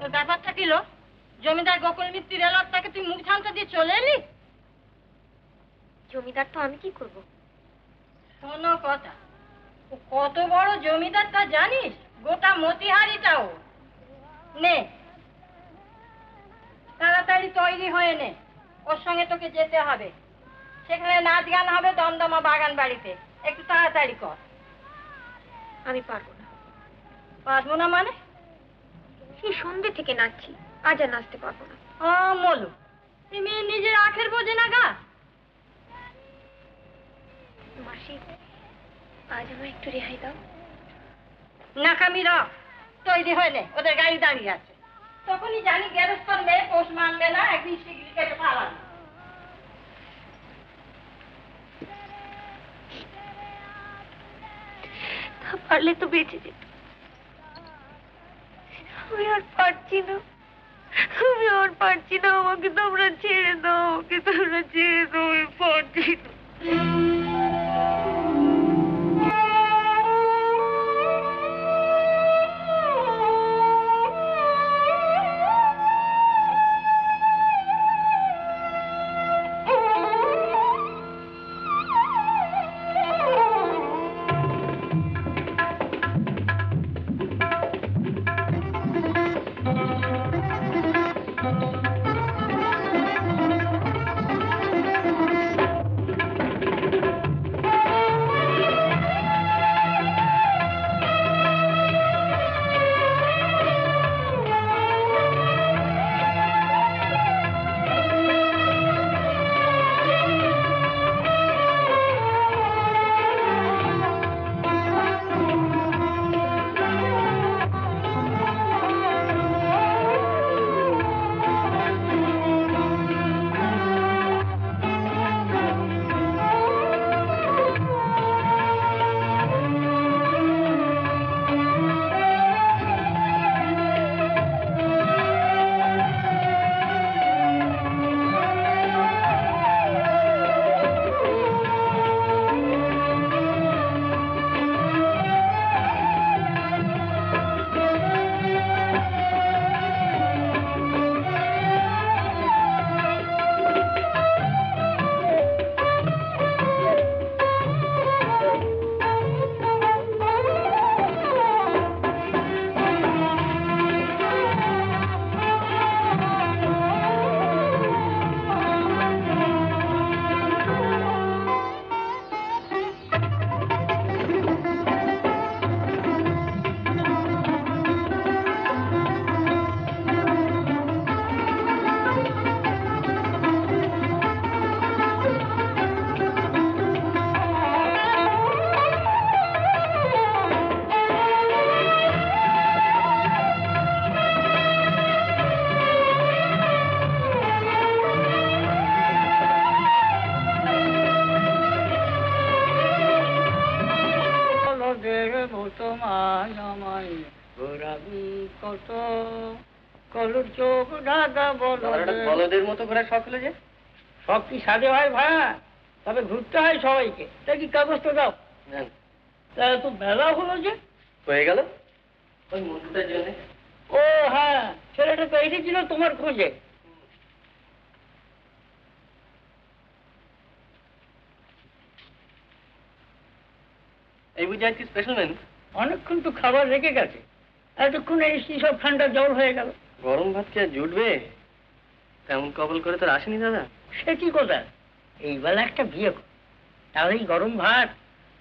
তোর ব্যাপারটা কি লো? জমিদার গোকুল মিত্তির এলো, তাকে তুই মুখ ঝামটা দিয়ে চলে এলি? জমিদার তো আমি কি করব? শোনো কথা, ও কত বড় জমিদার তা জানিস? গোটা মতিহারিটাও। নে তাড়াতাড়ি তৈরি হয়ে নে, ওর সঙ্গে তোকে যেতে হবে। সেখানে নাচ গান হবে দমদমা বাগান বাড়িতে। একটু তাড়াতাড়ি কর। আমি পারবো না। পারবো না মানে? সেই সন্ধ্যে থেকে নাচছি, আজ আর নাচতে পারবো না। মলু, এই মেয়ে নিজের আখের বোঝে না গা। মাসি, আজ আমার একটু রেহাই দাও। নাকামি রাখ, তৈরি হয়ে নে, ওদের গাড়ি দাঁড়িয়ে আছে। তখনই জানি গেরস্তর মেয়ে পোষ মানবে না, একদিন শিগগিরি কেটে ফালাবে। পারলে তো বেঁচে যেত। আমি আর পারছি না, আমি আর পারছি না। আমাকে তোমরা ছেড়ে দাও, আমাকে তোমরা ছেড়ে দাও। আমি পারছি না। বলদের মতো ঘোরার শখ হলো যে? শখ কি সাধে হয় ভাইয়া? তবে ঘুরতে হয় সবাইকে। তা কি কাগজটা দাও। তাহলে তো বেলা হলো যে। হয়ে গেল ওই মন্টুটার জন্য। ও হ্যাঁ, ছেলেটা তো এসেছিল তোমার খোঁজে। এই বুঝে আজকে স্পেশাল মেনু? অনেকক্ষণ তো খাবার রেখে গেছে, এতক্ষণে এসছি সব ঠান্ডা জল হয়ে গেল। গরম ভাত কি আর জুটবে? তেমন কবল করে তোর আসেনি দাদা। সে কি কথা, এই বেলা একটা বিয়ে কর, তাহলেই গরম ভাত,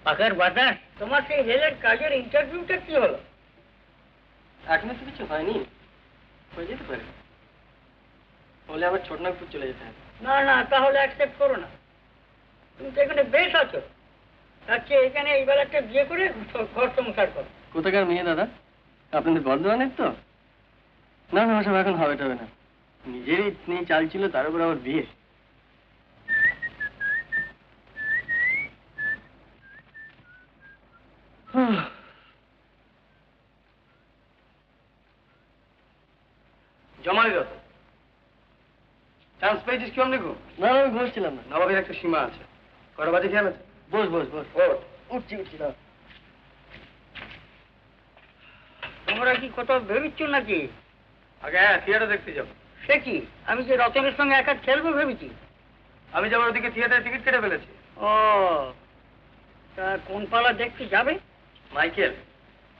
পাখার বাতাস। তোমার সেই রেলের কাজের ইন্টারভিউটা কি হলো? এখনো তো কিছু হয়নি, হয়ে যেতে পারে। বলে আবার ছোটনাগপুর চলে যেতে হবে। না না, তাহলে অ্যাকসেপ্ট করো না। তুমি তো এখানে বেশ আছো, আচ্ছা এখানে এই বেলা একটা বিয়ে করে ঘর সংসার করো। কোথাকার মেয়ে দাদা? আপনাদের বর্ধমানের তো? না না, ওসব এখন হবে টবে না। নিজেরই নেই চাল ছিল, তার উপর আবার বিয়ে। জমা দিল চান্স পেয়েছিস কি অমনি? না আমি ঘুরছিলাম না। নবাবের একটা সীমা আছে। কটা বাজে খেয়াল আছে? বস বস বস। উঠছি উঠছি না। তোমরা কি কোথাও ভেবেছ নাকি? আগে হ্যাঁ থিয়েটার দেখতে যাবো। সে কি, আমি যে রতনের সঙ্গে একা খেলবো ভেবেছি। আমি যাবার ওদিকে থিয়েটারে টিকিট কেটে ফেলেছি। ও, তা কোন পালা দেখতে যাবে? মাইকেল,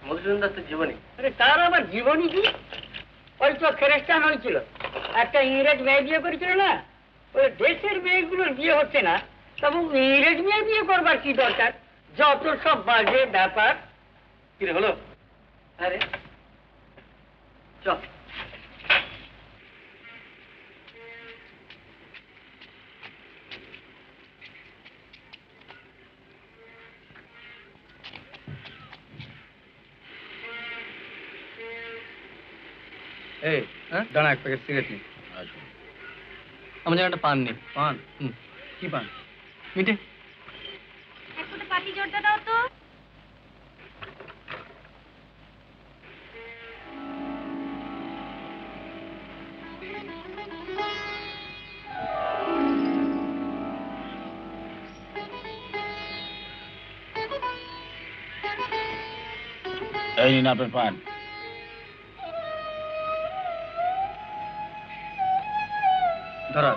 মধুসূদন দাস তো জীবনী। আরে তার আবার জীবনী কি? ওই তো খ্রিস্টান হয়েছিল, একটা ইংরেজ মেয়ে বিয়ে করেছিল না। ওই দেশের মেয়েগুলোর বিয়ে হচ্ছে না, তবু ইংরেজ মেয়ে বিয়ে করবার কি দরকার? যত সব বাজে ব্যাপার। কিরে হলো? আরে চল। এই দাঁড়া, এক প্যাকেট সিগারেট নি। আমার যেন একটা পান নেই। পান? কি পান? মিটে। একটা পাটি জর্দা দাও তো। এই নিন আপনার পান। ধরা।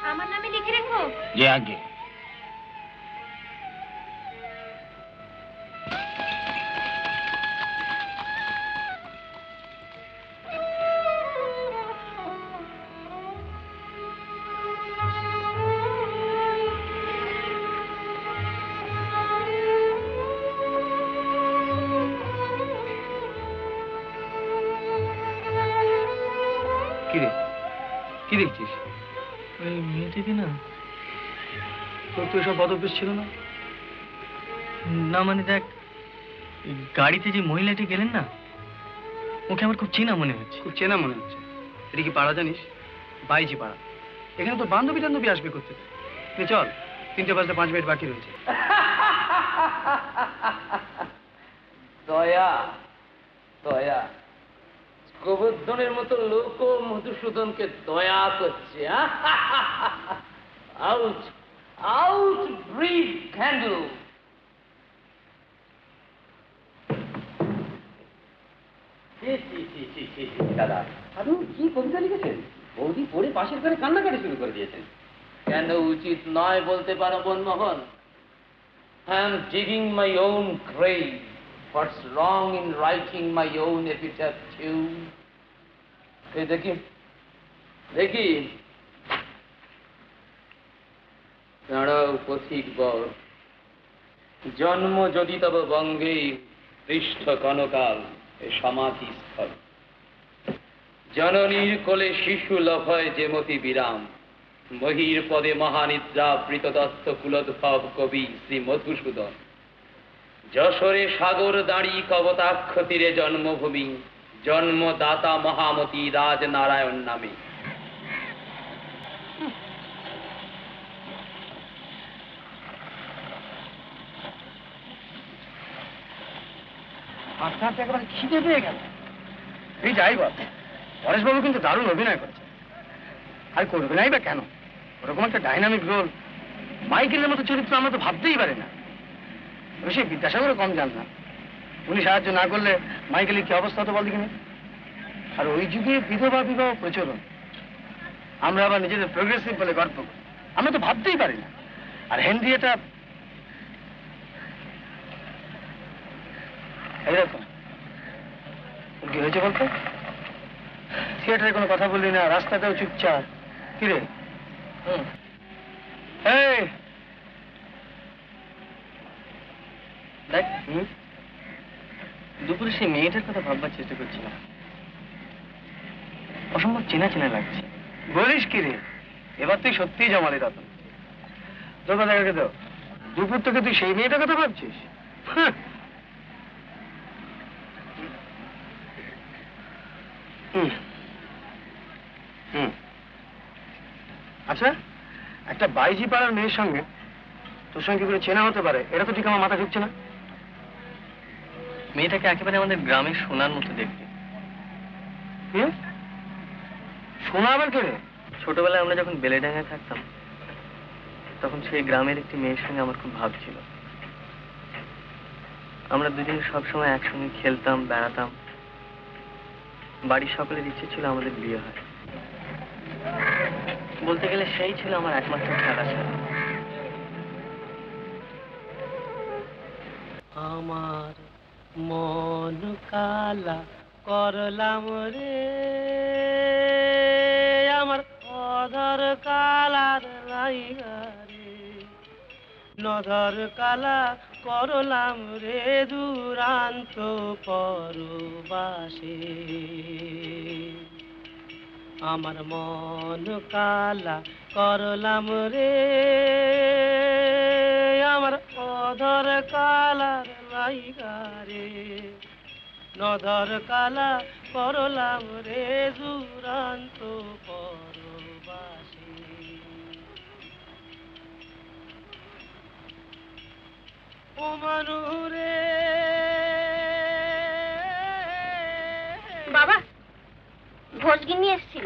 আমার নামে লিখে রাখবো? যে আগে কিরে কি দেখছিস? ওই মেয়েটিকে না, তোর তো এসব বদ অভ্যেস ছিল না। না মানে দেখ, গাড়িতে যে মহিলাটি গেলেন না, ওকে আমার খুব চেনা মনে হচ্ছে। খুব চেনা মনে হচ্ছে? এটা কি পাড়া জানিস? বাইজি পাড়া। এখানে তো বান্ধবী টান্ধবী আসবে করতে। চল, 3টে বাজতে 5 মিনিট বাকি রয়েছে। দয়া দয়া, গোবর্ধনের মতো লোক মধুসূদনকে দয়া করছে। Out out breed candle. দাদা, আপনি কি কবিতা লিখেছেন? বৌদি পড়ে পাশের ঘরে কান্নাকাটি শুরু করে দিয়েছেন। কেন উচিত নয় বলতে পারো Manmohan? I am digging my own grave. What's wrong in writing my own epitaph too? দেখি দেখি, দাঁড়াও পথিক বর। জন্ম যদি তব বঙ্গে পৃষ্ঠ কনকাল এ সমাধি স্থল। জননীর কোলে শিশু লভয় যেমতি বিরাম। মহির পদে মহানিদ্রা বৃতদত্ত কুলোদ্ভব কবি শ্রী মধুসূদন। যশোরে সাগর দাঁড়ি কবতাক্ষ তীরে জন্মভূমি। জন্মদাতা মহামতি রাজনারায়ণ নামে। আপনার তো একবার খিদে পেয়ে গেল। এই যাই বল, পরেশবাবু কিন্তু দারুণ অভিনয় করেছে। আর করবে নাই বা কেন? ওরকম একটা ডাইনামিক রোল, মাইকেলের মতো চরিত্র আমরা তো ভাবতেই পারি না। সে বিদ্যাসাগরও কম জান না। উনি সাহায্য না করলে মাইকেলের কি অবস্থা হতো বল দেখিনি। আর ওই যুগে বিধবা বিবাহ প্রচলন, আমরা আবার নিজেদের প্রোগ্রেসিভ বলে গর্ব করি। আমরা তো ভাবতেই পারি না। আর হেনরি এটা এইরকম। কি হয়েছে বলতো? থিয়েটারে কোনো কথা বললি না, রাস্তাতেও চুপচাপ। কিরে? এই দেখ, দুপুরে সেই মেয়েটার কথা ভাববার চেষ্টা করছিলাম। অসম্ভব চেনা চেনা লাগছে। বলিস কি রে? এবার তুই সত্যিই জমালি রতন। তোর কথা দেখে তো দুপুর থেকে তুই সেই মেয়েটার কথা ভাবছিস? আচ্ছা, একটা বাইজি পাড়ার মেয়ের সঙ্গে তোর সঙ্গে করে চেনা হতে পারে, এটা তো ঠিক আমার মাথা ঢুকছে না। মেয়েটাকে একেবারে আমাদের গ্রামের সোনার মতো দেখতে। সোনা আবার কে রে? ছোটবেলায় আমরা যখন বেলেডাঙ্গায় থাকতাম, তখন সেই গ্রামের একটি মেয়ের সঙ্গে আমার খুব ভাব ছিল। আমরা দুজনে সবসময় একসঙ্গে খেলতাম, বেড়াতাম। বাড়ির সকলের ইচ্ছে ছিল আমাদের বিয়ে হয়। বলতে গেলে সেই ছিল আমার একমাত্র খেলা ছিল। আমার মন কালা করলাম রে, আমার অধর কালার লাইগা রে, নধর কালা করলাম রে দুরান্ত পরবাসে। আমার মন কালা করলাম রে, আমার অধর কালার লাইগা রে, নধর কালা করলাম রে দুরান্ত পরবাসে। ও মানু রে। বাবা, ভোজগিন্নি এসেছিল।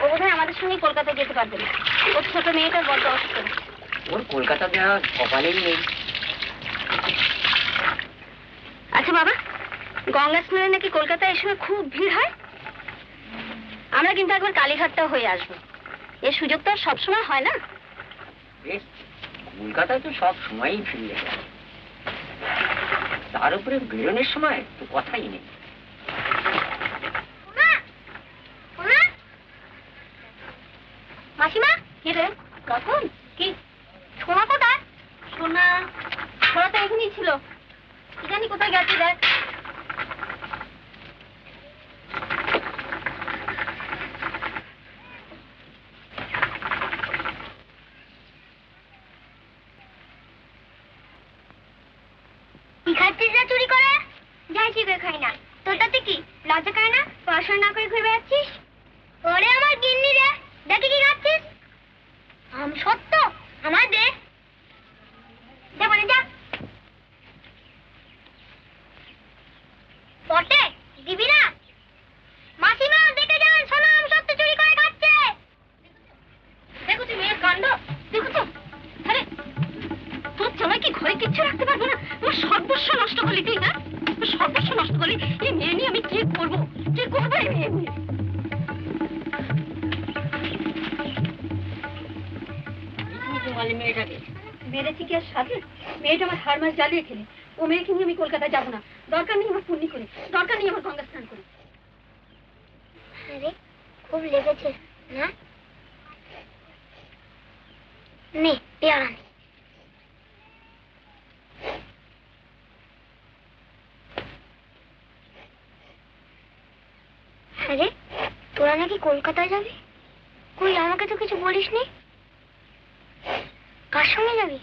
ও বোধহয় আমাদের সঙ্গে কলকাতা যেতে পারবে না। ওর ছোট মেয়েটার বড্ড অসুস্থ। ওর কলকাতা যাওয়া কপালেরই নেই। আচ্ছা বাবা, গঙ্গা স্নানে নাকি কলকাতায় এসে খুব ভিড় হয়। আমরা কিন্তু একবার কালীঘাটটা হয়ে আসবো। এর সুযোগ তো আর সবসময় হয় না। বেশ, কলকাতায় তো সব সময়ই ফিরে যায়, তার উপরে বেরোনোর সময় তো কথাই নেই। মাসিমা, কি রে? কখন? কি সোনা কোথায়? সোনা সোনা তো এখানেই ছিল। কি জানি কোথায় গেছে দেখ। কি খাচ্ছিস না চুরি করে? যাই চিপে খাই না। তোরটাতে কি লজ্জা করে না? পড়াশোনা না করে ঘুরে বেড়াচ্ছিস? ওরে আমার গিন্নি রে, দেখি কি খাচ্ছিস? আম সত্য আমার দে, বলে যা। পটে দিবি না? মাসিমা দেখে যান, সোনা আম সত্য চুরি করে খাচ্ছে। দেখো তুমি মেয়ের কাণ্ড, দেখো তো। আরে তোর জামাই কি ঘরে কিচ্ছু রাখতে পারবো না? আমার সর্বস্ব নষ্ট করলি তুই, না? সর্বস্ব নষ্ট করলি। এই মেয়ে নিয়ে আমি কি করবো? কি করবো এই মেয়ে নিয়ে? মেয়েটাকে মেরেছি কি আর সাথে? মেয়েটা আমার হার মাস জ্বালিয়ে খেলে। ও মেয়েকে নিয়ে আমি কলকাতায় যাবো না। দরকার নেই আমার পুণ্যি করে, দরকার নেই আমার গঙ্গা স্নান করে। আরে খুব লেগেছে না? নে পেয়ারা নে। আরে তোরা নাকি কলকাতায় যাবি? কই আমাকে তো কিছু বলিসনি। কার সঙ্গে যাবি?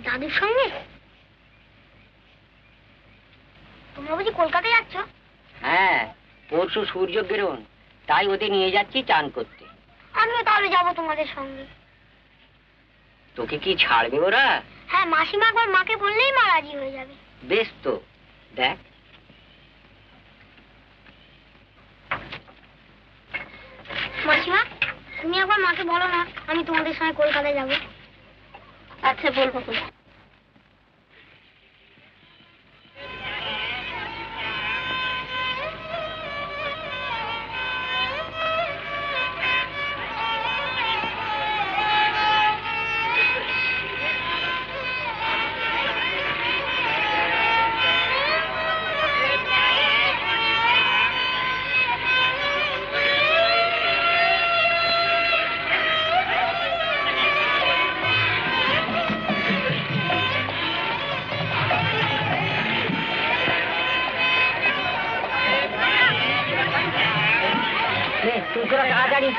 দাদুর সঙ্গে? তোমরা বুঝি কলকাতায় যাচ্ছ? হ্যাঁ, পরশু সূর্যগ্রহণ, তাই ওদের নিয়ে যাচ্ছি চান করতে। আমিও তাহলে যাবো তোমাদের সঙ্গে। তোকে কি ছাড়বে ওরা? হ্যাঁ, মাসিমা একবার মাকে বললেই মা রাজি হয়ে যাবে। বেশ তো, দেখ। মাসিমা, তুমি একবার মাকে বলো না আমি তোমাদের সঙ্গে কলকাতায় যাবো। আচ্ছা বলবো। তাড়াতাড়ি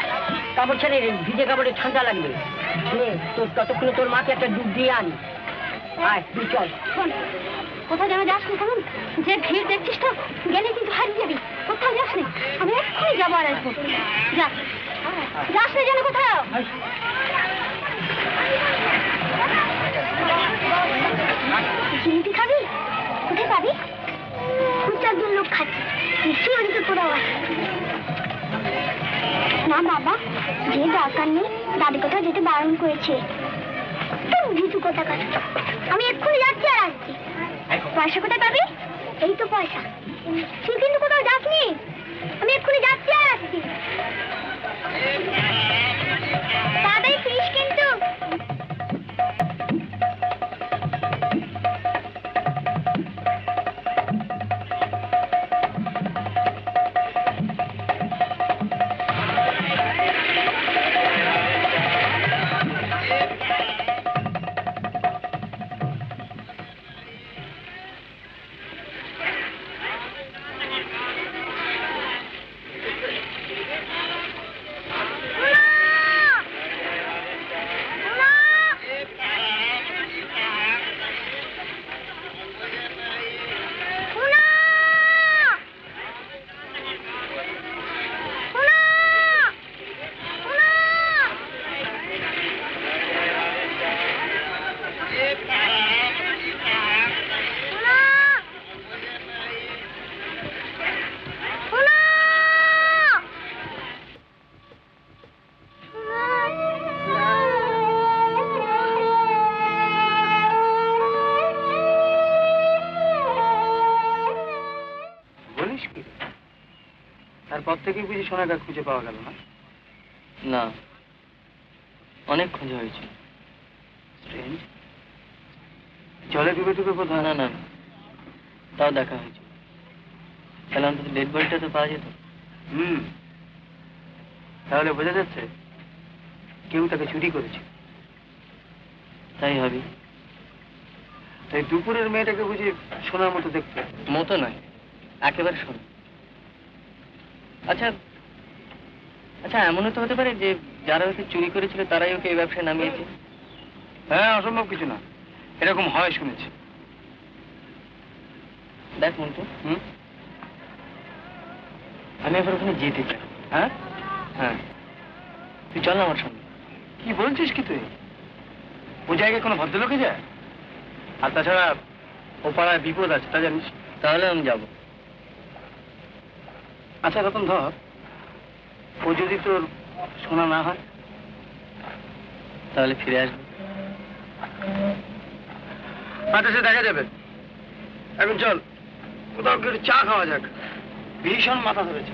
কাপড় ছেড়ে ভিজে কাপড়ে ঠান্ডা লাগবে। তোর ততক্ষণে তোর মাকে একটা ডুব দিয়ে আনি। আয় তুই চল। কোথায় যেন যাস না কেমন? যে ভিড় দেখছিস তো, গেলে কিন্তু হারিয়ে যাবি। কোথাও যাস না, আমি এক্ষুনি যাবো আর আসবো। যা, যাস না যেন কোথাও। জিলিপি খাবি? কোথায় পাবি? দু চারজন লোক খাচ্ছে, নিশ্চয়ই ওদিকে তোরাও আছে। না বাবা, যে দরকার নেই, দাদি কোথাও যেতে বারণ করেছে। ভিতু কোথাকার। আমি এক্ষুনি যাচ্ছি আর আসছি। পয়সা কোথায় পাবি? এই তো পয়সা। তুই কিন্তু কোথাও যাসনি, আমি এক্ষুনি যাচ্ছি আর আসছি। তাড়াতাড়ি ফিরিস কিন্তু। বলিস কি? তারপর থেকেই বুঝি সোনাকে খুঁজে পাওয়া গেল না? না, অনেক খোঁজা হয়েছে। স্ট্রেঞ্জ। জলে ডুবে ডুবে বোধ হয়। না না, তাও দেখা হয়েছে। তাহলে অন্তত ডেড বডিটা তো পাওয়া যেত। তাহলে বোঝা যাচ্ছে কেউ তাকে চুরি করেছে। তাই হবে। তাই দুপুরের মেয়েটাকে বুঝি সোনার মতো দেখতে? মতো নয়, একেবারে শোনো। আচ্ছা আচ্ছা, এমনও তো হতে পারে যে যারা ওকে চুরি করেছিল তারাই ওকে এই ব্যবসায় নামিয়েছে। হ্যাঁ, অসম্ভব কিছু না, এরকম হয় শুনেছি। দেখ মন্টু, আমি এবার ওখানে যেতে চাই। হ্যাঁ হ্যাঁ, তুই চল না আমার সঙ্গে। কি বলছিস কি তুই? ও জায়গায় কোনো ভদ্রলোকে যায়? আর তাছাড়া ও পাড়ায় বিপদ আছে, তা জানিস। তাহলে আমি যাব। আচ্ছা রতন, ধর ও যদি তোর শোনা না হয়, তাহলে ফিরে আসবো। আচ্ছা সে দেখা যাবে। এখন চল কোথাও একটু চা খাওয়া যাক, ভীষণ মাথা ধরেছে।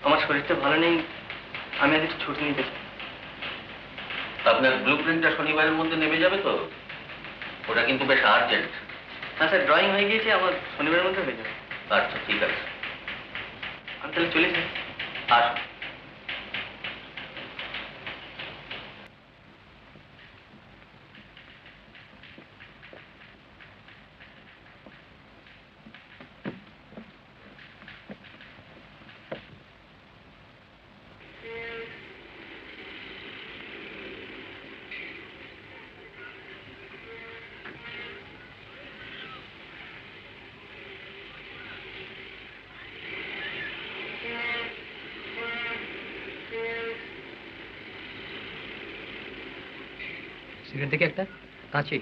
আমার শরীরটা ভালো নেই, আমি আজ একটু ছুটি নিতে চাই। আপনার ব্লু প্রিন্টটা শনিবারের মধ্যে নেমে যাবে তো? ওটা কিন্তু বেশ আর্জেন্ট। হ্যাঁ স্যার, ড্রয়িং হয়ে গিয়েছে, আমার শনিবারের মধ্যে হয়ে যাবে। আচ্ছা ঠিক আছে, আমি তাহলে চলি স্যার। আসুন। সিগারেট থেকে একটা কাঁচি।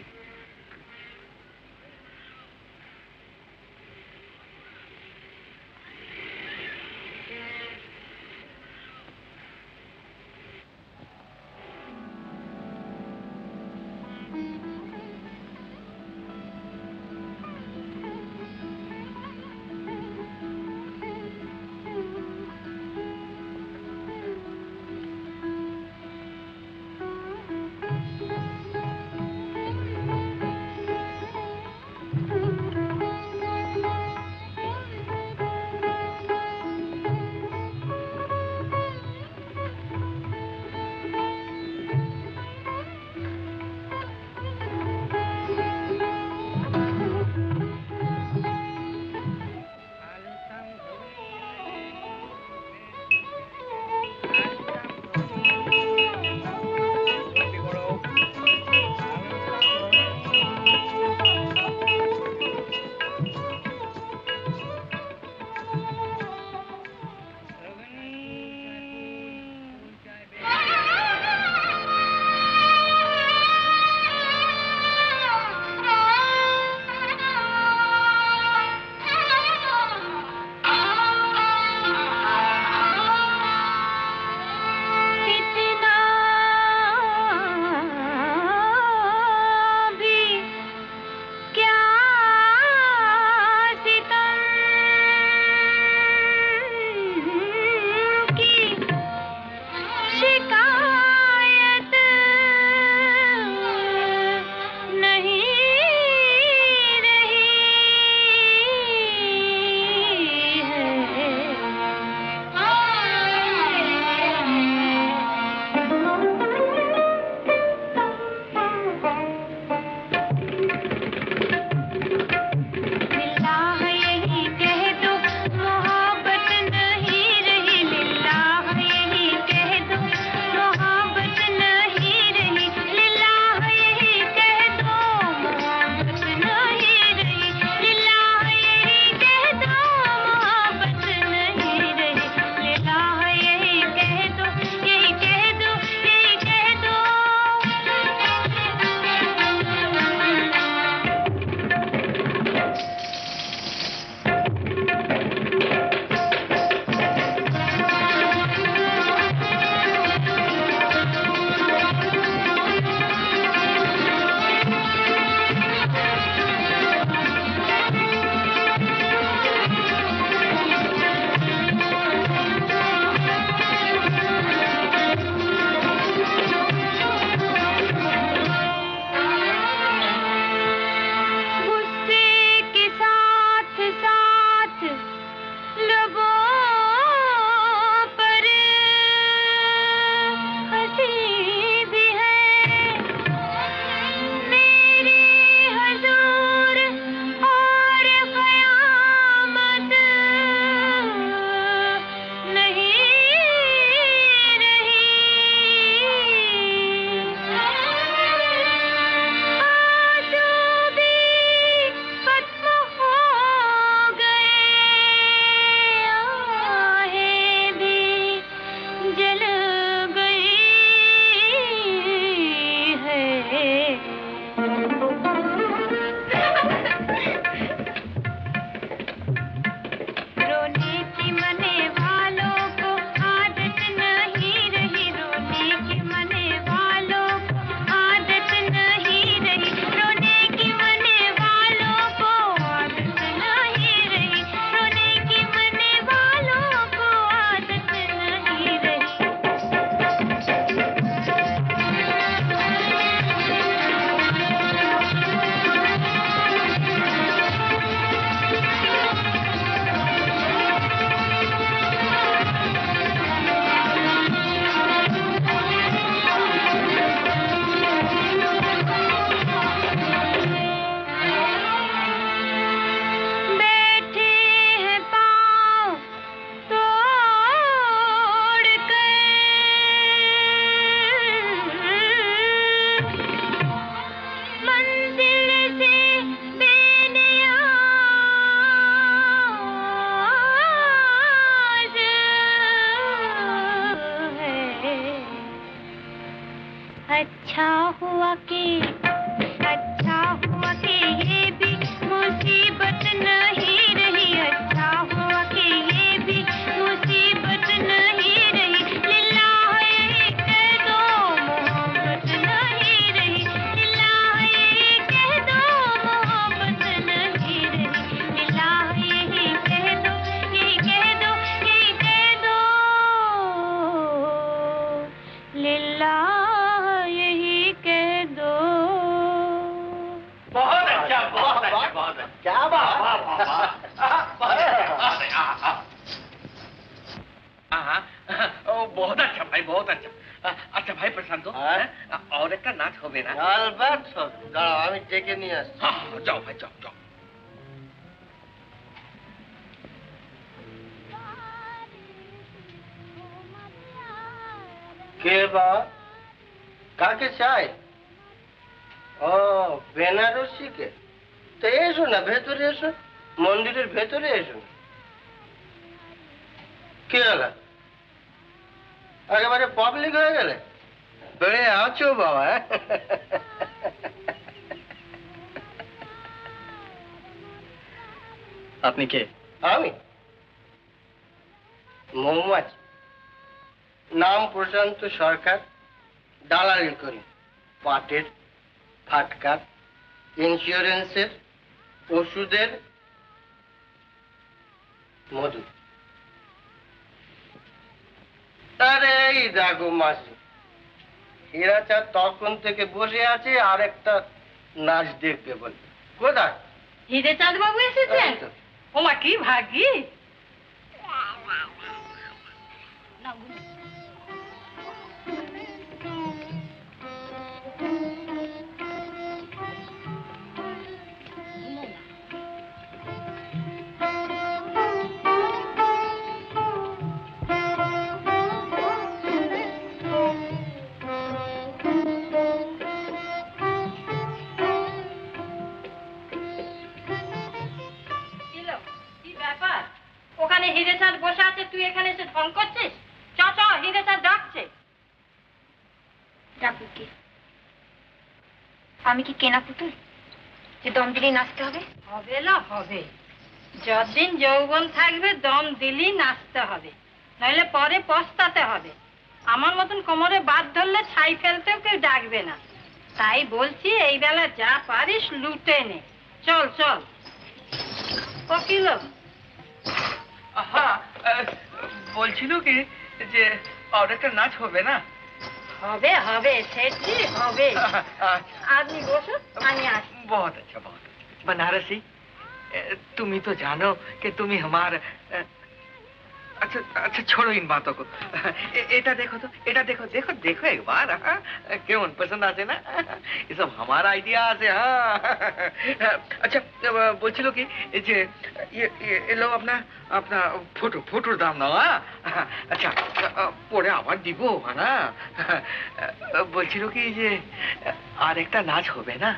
कि अच्छा हुआ कि ये भी मुसीबत नहीं रही, अच्छा हुआ कि ये भी मुसीबत नहीं रही, लिल्लाह यही कह दो मोहब्बत नहीं रही, लिल्लाह यही कह दो मोहब्बत नहीं रही, लिल्लाह यही कह दो, यही कह दो, यही कह दो, लिल्लाह यही कह दो। बहुत अच्छा, बहुत अच्छा, बहुत अच्छा। क्या बात, बहुत अच्छा भाई, बहुत अच्छा। अच्छा भाई प्रशांत, और एक नाच হবে না? দাঁড়াও, আমি ডেকে নিয়ে আসছি। যাও ভাই, যাও যাও। কে বা কাকে চাই? ও বেনারসিকে। তো এসো না, ভেতরে এসো, মন্দিরের ভেতরে এসো। কি হলো, একেবারে পাবলিক হয়ে গেলে? বেড়ে আছো বাবা। আপনি কে? আমি মৌমাছি, নাম প্রশান্ত সরকার, দালালি করি পাটের, ফাটকার, ইন্স্যুরেন্সের, ওষুধের, মধু। আরে এই দেখো মাসি, হীরাচাঁদ তখন থেকে বসে আছে আর একটা নাচ দেখবে বলে। কোথায়? হিরেচাঁদ বাবু এসেছেন? এই তো। ওমা কি ভাগ্যি। ওখানে হিরেচাঁদ বসে আছে, তুই এখানে এসে ঢং করছিস? চ চ, হিরেচাঁদ ডাকছে। ডাকুক কি? আমি কি কেনা পুতুল যে দম দিলেই নাচতে হবে? হবে না, হবে। যতদিন যৌবন থাকবে দম দিলেই নাচতে হবে, নইলে পরে পস্তাতে হবে। আমার মতন কোমরে বাদ ধরলে ছাই ফেলতেও কেউ ডাকবে না। তাই বলছি এই বেলা যা পারিস লুটে নে। চল চল। ও কি লো? হ্যাঁ, বলছিল কি যে আর একটা নাচ হবে না? হবে হবে, সেটি হবে। আপনি বসুন, আমি আসি। बहुत अच्छा, बहुत अच्छा। बनारसी, तुम ही तो जानो कि तुम ही हमारा। अच्छा अच्छा, छोड़ो इन बातों को। एटा देखो तो, एटा देखो, देखो देखो एक बार। हाँ, क्यों पसंद आते ना? ये सब हमारा आइडिया है। हाँ, अच्छा बोलছিলো কি যে ये लो अपना अपना फोटो, फोटोर दाम नाও। हाँ, अच्छा পরে আবার দিব না। বলছিলো কি যে আর একটা নাচ হবে না?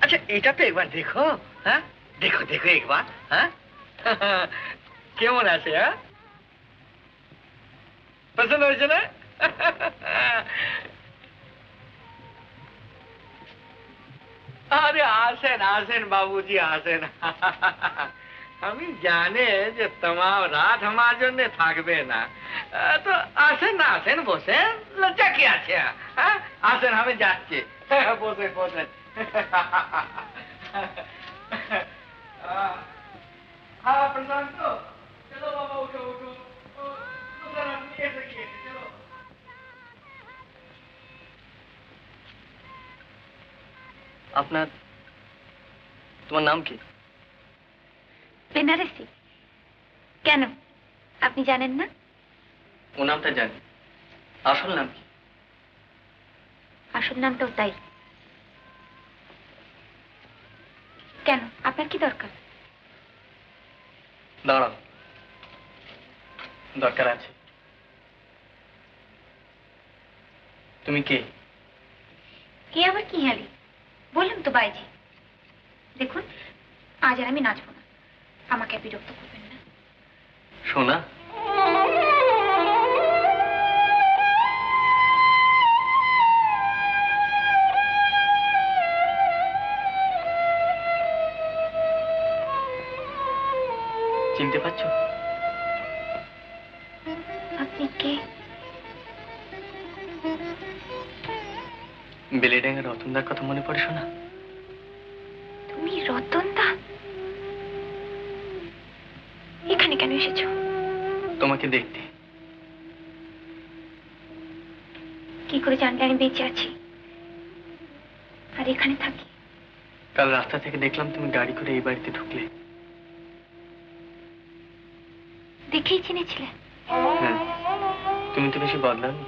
अच्छा এটা তো একবার দেখো। হ্যাঁ, দেখো দেখো একবার। হ্যাঁ, কেমন আছে? হ্যাঁ, পছন্দ হয়েছে না? আরে আসেন আসেন বাবুজি, আসেন। আমি জানে যে তোমার রাত আমার জন্য থাকবে না, তো আসেন না, আসেন, বসেন, লজ্জা কি আছে? হ্যাঁ, আসেন, আমি যাচ্ছি। বসেন বসেন। हाँ प्रशांत, चलो बाबा, उठो उठो। चलो। আপনার, তোমার নাম কি? বেনারসি। কেন, আপনি জানেন না? ও নামটা জানি, আসল নাম কি? আসল নামটাও তাই। কেন, আপনার কি দরকার? দাঁড়াও, দরকার আছে। তুমি কে? কে আবার কি হালি? বললাম তো বাইজি। দেখুন, আজ আর আমি নাচবো না, আমাকে বিরক্ত করবেন না। সোনা, চিনতে পারছো? আপনি কে? বেলেডাঙ্গা রতনদার কথা মনে পড়ে শোনা? তুমি রতনদা? এখানে কেন এসেছো? তোমাকে দেখতে। কি করে জানলে আমি বেঁচে আছি আর এখানে থাকি? কাল রাস্তা থেকে দেখলাম তুমি গাড়ি করে এই বাড়িতে ঢুকলে। দেখেই চিনেছিলে? হ্যাঁ, তুমি তো বেশি বদলাওনি।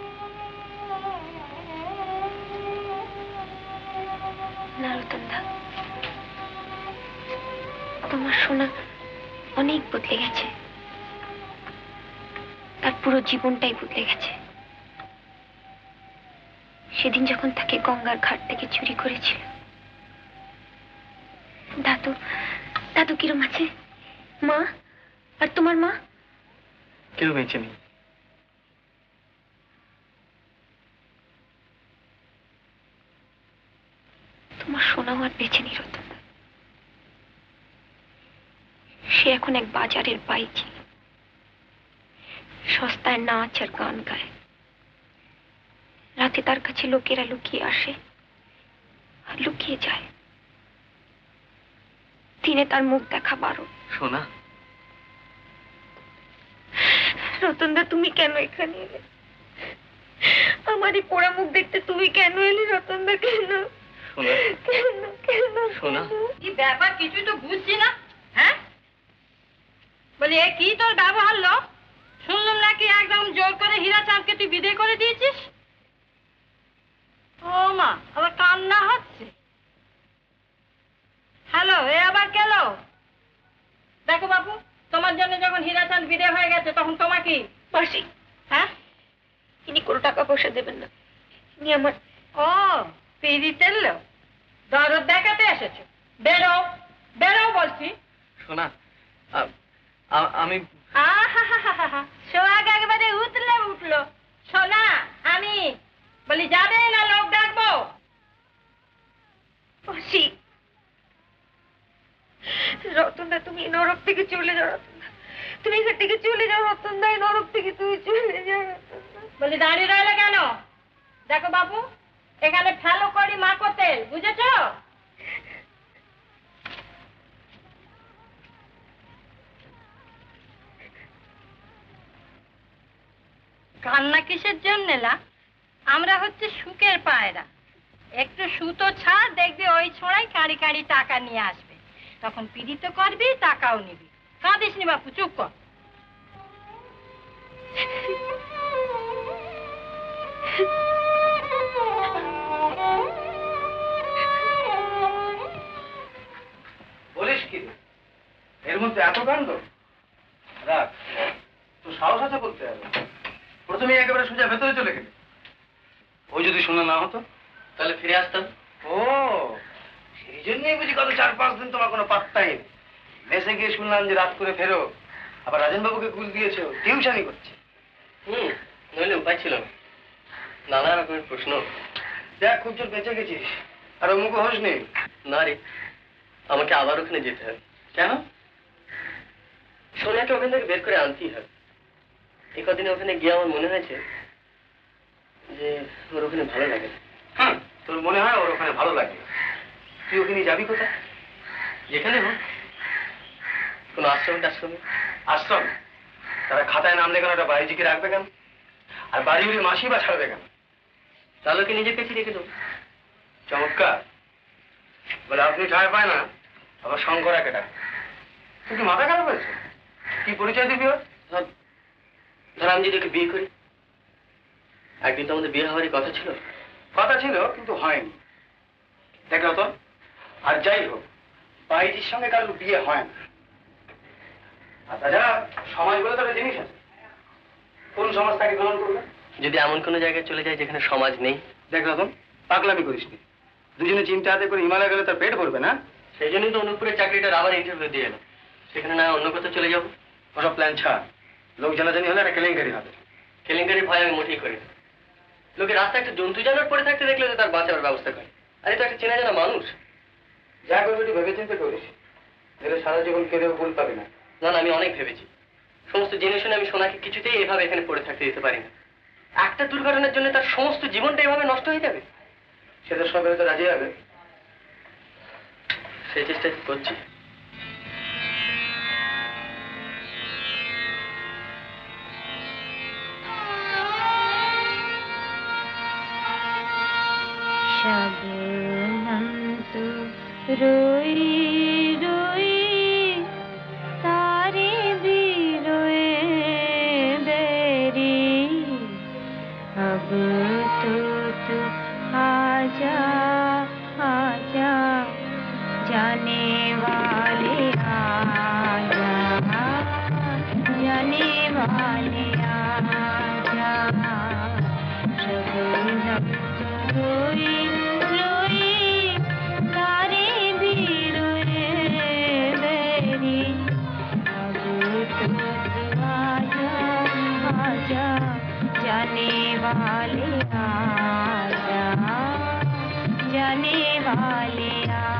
না রতনদা, তোমার সোনা অনেক বদলে গেছে। তার পুরো জীবনটাই বদলে গেছে। সেদিন যখন তাকে গঙ্গার ঘাট থেকে চুরি করেছিল। দাদু, দাদু কিরম আছে? মা আর তোমার মা? কেউ বেঁচে নেই। তোমার সোনাও আর বেঁচে নেই রতনদা। সে এখন এক বাজারের বাইজি, সস্তায় নাচ আর গান গায়। রাতে তার কাছে লোকেরা লুকিয়ে আসে আর লুকিয়ে যায়। দিনে তার মুখ দেখা বারণ। সোনা, রতনদা তুমি কেন এখানে এলে? আমারই পোড়া মুখ দেখতে তুমি কেন এলে রতনদা? কেন সোনা, কেন কেন সোনা। কি ব্যাপার, কিছুই তো বুঝছি না। হ্যাঁ, বলি এ কি তোর ব্যবহার লো? শুনলাম নাকি একদম জোর করে হীরাচাঁদকে তুই বিদায় করে দিয়েছিস। ও মা, আবার কান্না হচ্ছে। হ্যালো, এ আবার কেলো? দেখো বাবু, তোমার জন্য যখন হীরাচাঁদ বিদায় হয়ে গেছে তখন তোমাকে মাসি, হ্যাঁ, ইনি কোনো টাকা পয়সা দেবেন না। ইনি আমার ও পিড়িতের লোক, দরদ দেখাতে এসেছো। বেরো বেরো বলছি। সোনা, আমি আহা, সোহাগ একেবারে উঠলো। সোনা, আমি বলি যাবে না লোক ডাকবো? মাসি, রতনদা তুমি এই নরক থেকে চলে যাও। রতনদা তুমি এখান থেকে চলে যাও। রতনদা এই নরক থেকে তুমি চলে যাও। রতনদা বলি দাঁড়িয়ে রইলে কেন? দেখো বাবু, এখানে ফেলো করি মাখো তেল, বুঝেছো? কান্না কিসের জন্য না? আমরা হচ্ছে সুখের পায়রা। একটু সুতো ছাড়, দেখবি ওই ছোঁড়াই কাঁড়ি কাঁড়ি টাকা নিয়ে আসবে। তখন পীড়িত করবি, টাকাও নিবি। কাঁদিস নি বাপু, চুপ কর। বলিস কি রে? এর মধ্যে এত কাণ্ড? রাখ, তো সাহস আছে বলতে হবে। প্রথমে একেবারে সোজা ভেতরে চলে গেলে। ওই যদি শোনা না হতো তাহলে ফিরে আসতাম। ও, সেই জন্যই বুঝি গত 4-5 দিন তোমার কোনো পাত্তাই নেই। মেসে গিয়ে শুনলাম যে রাত করে ফেরো, আবার রাজেনবাবুকে কুল দিয়েছো, টিউশনি করছে। নইলে উপায় ছিল না। নানা রকমের প্রশ্ন। দেখ, খুব জোর বেঁচে গেছিস, আর ও মুখে হোস নেই। না রে, আমাকে আবার ওখানে যেতে হবে। কেন? সোনাকে ওখান থেকে বের করে আনতেই হবে। এই কদিনে ওখানে গিয়ে আমার মনে হয়েছে যে ওর ওখানে ভালো লাগে। হ্যাঁ, তোর মনে হয় ওর ওখানে ভালো লাগে। তুই ওখানে যাবি কোথায়? যেখানে হোক, কোনো আশ্রমে। আশ্রম? তারা খাতায় নাম লেখানোটা বাড়িজিকে রাখবে কেন? আর বাড়ি উড়ে মাসি বা ছাড়বে কেন? তাহলে ওকে নিজের কাছে রেখে দেবো। চমৎকার। বলে আপনি ঠায় পায় না, আবার শঙ্কর একে ডাক। তুই কি মাথা খারাপ হয়েছে? কি পরিচয় দিবি ওর? ধর আমি যদি ওকে বিয়ে করি, একদিন তো আমাদের বিয়ে হওয়ারই কথা ছিল। কথা ছিল, কিন্তু হয়নি। দেখ রতন, আর যাই হোক, বাইজির সঙ্গে কারোর বিয়ে হয় না। আর তাছাড়া সমাজ বলে তো একটা জিনিস আছে। কোন সমাজ তাকে গ্রহণ করবে? যদি এমন কোনো জায়গায় চলে যায় যেখানে সমাজ নেই। দেখ রতন, পাগলামি করিস নি। দুজনে চিন্তা হাতে করে হিমালয় গেলে তার পেট ভরবে না। সেই জন্যই তো অনুপুরের চাকরিটার আবার ইন্টারভিউ দিয়ে এলাম। সেখানে না অন্য কোথাও চলে যাবো। ওসব প্ল্যান ছাড়। লোক জানাজানি হলে একটা কেলেঙ্কারি হবে। কেলেঙ্কারির ভয় আমি মোটেই করি না। লোকে রাস্তায় একটা জন্তু জানোয়ার পড়ে থাকতে দেখলে তো তার বাঁচাবার ব্যবস্থা করে। আরে তো একটা চেনা জানা মানুষ। যা করবি একটু ভেবে চিন্তে করিস। দিলে সারা জীবন কেঁদেও ভুল পাবি না। না না, আমি অনেক ভেবেছি। সমস্ত জেনে শুনে আমি সোনাকে কিছুতেই এভাবে এখানে পড়ে থাকতে দিতে পারি না। একটা দুর্ঘটনার জন্য তার সমস্ত জীবনটা এভাবে নষ্ট হয়ে যাবে। সেটা সবাই তো রাজি হবে। সেই চেষ্টা করছি। शबनम तो रोई रोई तारे भी रोए बेरी, अब तो तू आजा आजा जाने वाले आजा, जाने वाले आजा। शबनम तो रोई रोई तारे भी रोए बेरी, अब तो तू आजा आजा जाने वाले आजा, जाने वाले आजा।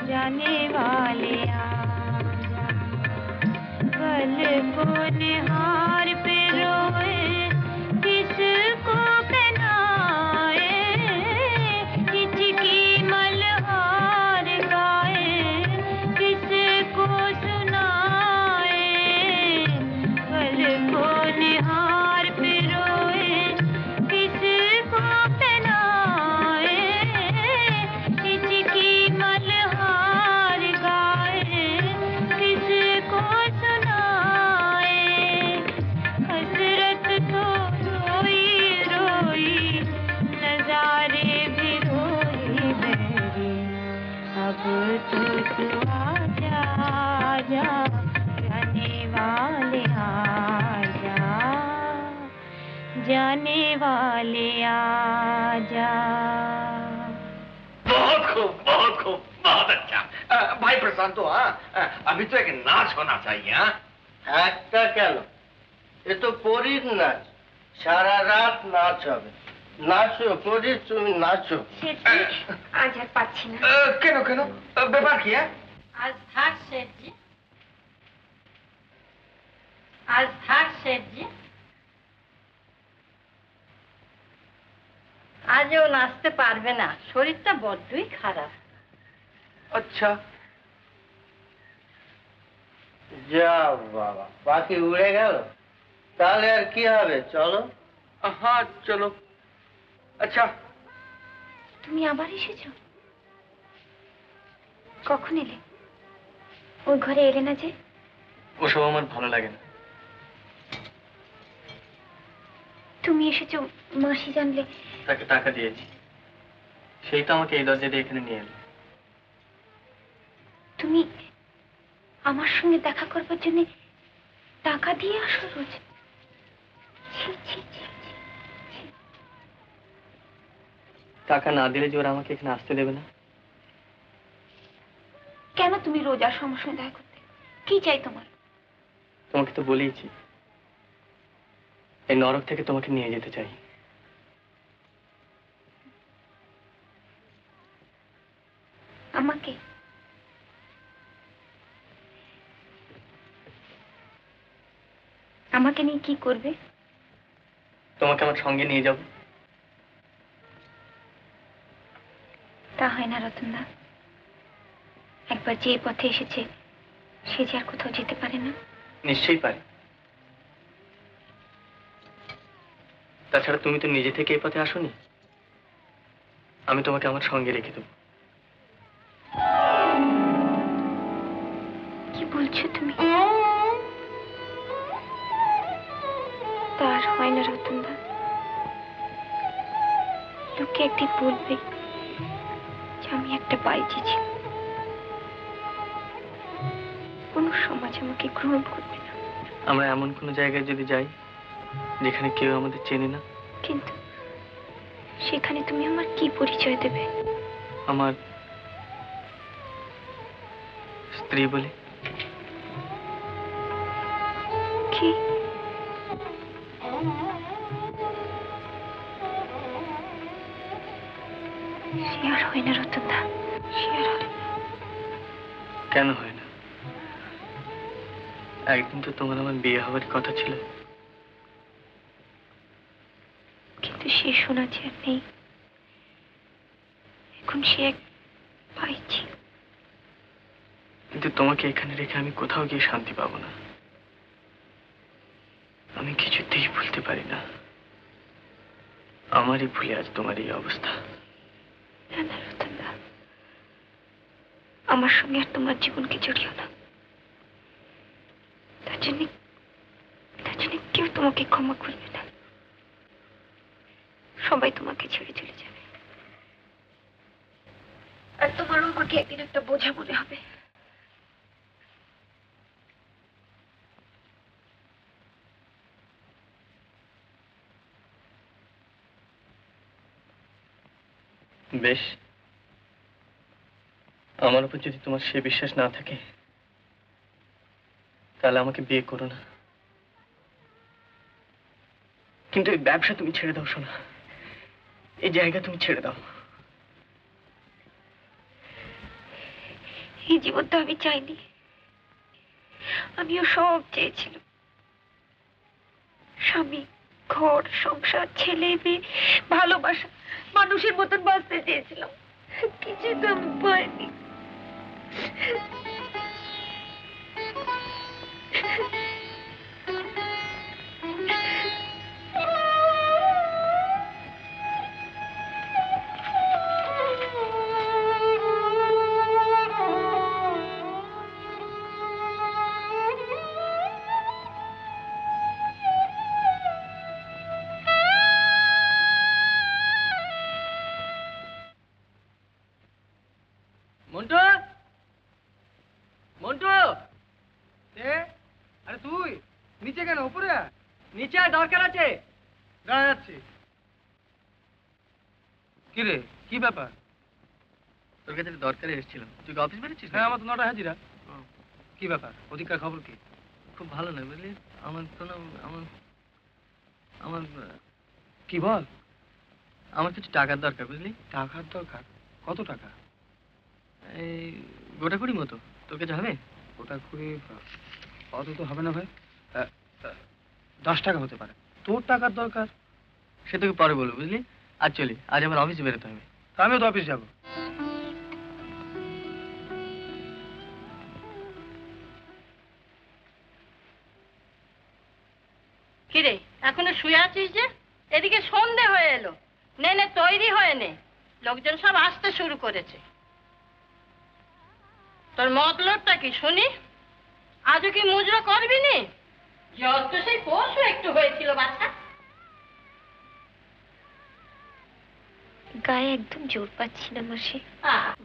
जाने वाले आजा, बल को निहार पे रोए किसको पहनाए, हिचकी मल्हार गाए किसको सुनाए, बल को निहार पे रोए किसको पहनाए, हिचकी मल्हार गाए किसको सुनाए। हसरत तो रोई रोई नजारे भी रोई मेरी, अब तो तू आजा आजा जाने वाले आजा, जाने वाले आजा। बहुत खूब, बहुत अच्छा। भाई प्रशांत, हाँ अभी तो एक नाच होना चाहिए। हाँ একটা কেন, এ তো পরীর নাচ, সারা রাত নাচ হবে। নাচো পরী, তুমি নাচো। আজ আর পাচ্ছি না। কেন কেন, ব্যাপার কি? आज थाक सेठ जी, आज थाक सेठ जी। যে ও নাচতে পারবে না, শরীরটা বড্ডই খারাপ। আচ্ছা যা বাবা, পাখি উড়ে গেল, তাহলে আর কি হবে? চলো। হ্যাঁ চলো। আচ্ছা তুমি আবার এসেছো? কখন এলে? ওই ঘরে এলে না যে? ওসব আমার ভালো লাগে না। তুমি এসেছো মাসি জানলে? তাকে টাকা দিয়েছি, সেই তো আমাকে এই দরজা দিয়ে এখানে নিয়ে এলো। তুমি আমার সঙ্গে দেখা করবার জন্য টাকা দিয়ে আসো রোজ? ছি, ছি, ছি, ছি। টাকা না দিলে যে ওরা আমাকে এখানে আসতে দেবে না। কেন তুমি রোজ আসো আমার সঙ্গে দেখা করতে? কি চাই তোমার? তোমাকে তো বলেইছি, এই নরক থেকে তোমাকে নিয়ে যেতে চাই। আমাকে? আমাকে নিয়ে কি করবে? তোমাকে আমার সঙ্গে নিয়ে যাব। তা হয় না রতনদা। একবার যে পথে এসেছে সে যে আর কোথাও যেতে পারে না। নিশ্চয়ই পারি। তাছাড়া তুমি তো নিজে থেকে এই পথে আসোনি, আমি তোমাকে আমার সঙ্গে রেখে দেবো। কি বলছো তুমি? তার হয় না রতনদা। লোকে একদিন বলবে যে আমি একটা বাইজি ছিল, কোন সমাজ আমাকে গ্রহণ করবে না। আমরা এমন কোনো জায়গায় যদি যাই যেখানে কেউ আমাদের চেনে না। কিন্তু সেখানে তুমি আমার কি পরিচয় দেবে? আমার স্ত্রী বলে। কি? সে আর হয় না রতনদা, সে আর হয় না। কেন হয় না? একদিন তো তোমার আমার বিয়ে হওয়ার কথা ছিল। কিন্তু সে শোনা যে আর নেই। এখন সে এক পাইছি। কিন্তু তোমাকে এখানে রেখে আমি কোথাও গিয়ে শান্তি পাবো না। আমি কিছুতেই ভুলতে পারি না আমারই ভুলে আজ তোমার এই অবস্থা। না না রতনদা, আমার সঙ্গে আর তোমার জীবনকে জড়িও না। তার জন্য কেউ তোমাকে ক্ষমা করবে না। সবাই তোমাকে ছেড়ে চলে যাবে, আর তোমারও আমাকে একদিন একটা বোঝা মনে হবে। বেশ, আমার উপর যদি তোমার সে বিশ্বাস না থাকে তাহলে আমাকে বিয়ে করো না। কিন্তু এই ব্যবসা তুমি ছেড়ে দাও সোনা, এই জায়গা তুমি ছেড়ে দাও। এই জীবন তো আমি চাইনি, আমিও সব চেয়েছিলাম। স্বামী, ঘর, সংসার, ছেলে মেয়ে, ভালোবাসা, মানুষের মতন বাঁচতে চেয়েছিলাম। কিছু তো আমি পাইনি। মন্টু, মন্টু, আরে তুই নিচে কেন? উপরে নিচে দরকার আছে। দাঁড়া যাচ্ছি। কি রে, কি ব্যাপার? তোর কাছে দরকারে এসেছিলাম। তুই অফিস বেরোচ্ছিস? হ্যাঁ, আমার তো 9টা হাজিরা। কি ব্যাপার? ওদিককার খবর কি? খুব ভালো নয় বুঝলি। আমার কোনো আমার আমার কি বল? আমার কিছু টাকার দরকার বুঝলি। টাকার দরকার? কত টাকা? এই গোটা কুড়ি মতো। তোর কাছে হবে? ওটা করে অত তো হবে না ভাই। 10 টাকা হতে পারে। তোর টাকার দরকার? সে তোকে পরে বলবো বুঝলি। আজ চলি, আজ আমার অফিসে বেরোতে হবে। আমিও তো অফিস যাবো। কিরে এখনো শুয়ে আছিস যে? এদিকে সন্ধে হয়ে এলো, নে নে তৈরি হয়ে নে, লোকজন সব আসতে শুরু করেছে। তোর মতলবটা কি শুনি? আজও কি মুজরো করবি নি? জ্বর তো সেই পরশু একটু হয়েছিল বাচ্চা। গায়ে একদম জোর পাচ্ছি না মাসি।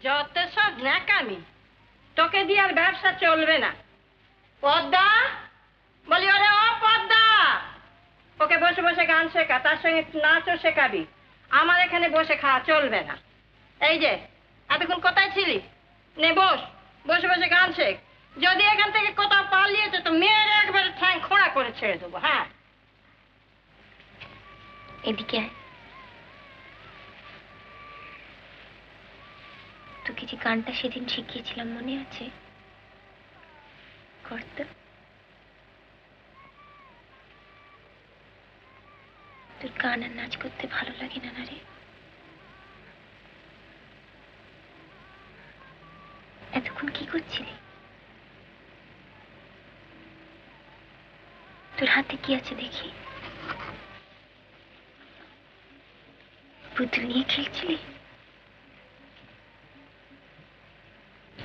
জ্বর তো সব ন্যাকামি, তোকে দিয়ে আর ব্যবসা চলবে না। পদ্মা, বলি ওরে ও পদ্মা, ওকে বসে বসে গান শেখা, তার সঙ্গে নাচও শেখাবি। আমার এখানে বসে খাওয়া চলবে না। এই যে এতক্ষণ কোথায় ছিলি? নে বস, বসে বসে গান শেখ। যদি এখান থেকে কোথাও পালিয়েছে তো মেয়ের একবারে ঠ্যাং খোঁড়া করে ছেড়ে দেবো। হ্যাঁ, এদিকে আয়। তোকে যে গানটা সেদিন শিখিয়েছিলাম মনে আছে? করতো? তোর গান আর নাচ করতে ভালো লাগে না রে? এতক্ষণ কি করছিলি? তোর হাতে কি আছে দেখি? পুতুল নিয়ে খেলছিলি?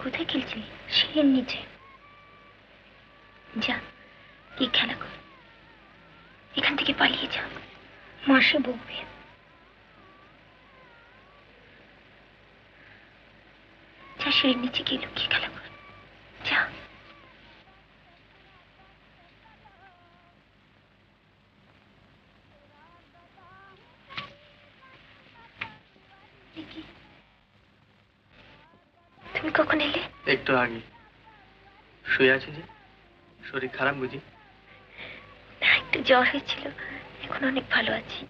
কোথায় খেলছিলি? সিঁড়ির নিচে। যা কি খেলা কর, এখান থেকে পালিয়ে যা, মাসে বকবে। যা সিঁড়ির নিচে গিয়ে লুকিয়ে খেলা কর, যা। তুমি কখন এলে? একটু আগে। শুয়ে আছি যে, শরীর খারাপ বুঝি? একটু জ্বর হয়েছিল, এখন অনেক ভালো আছি।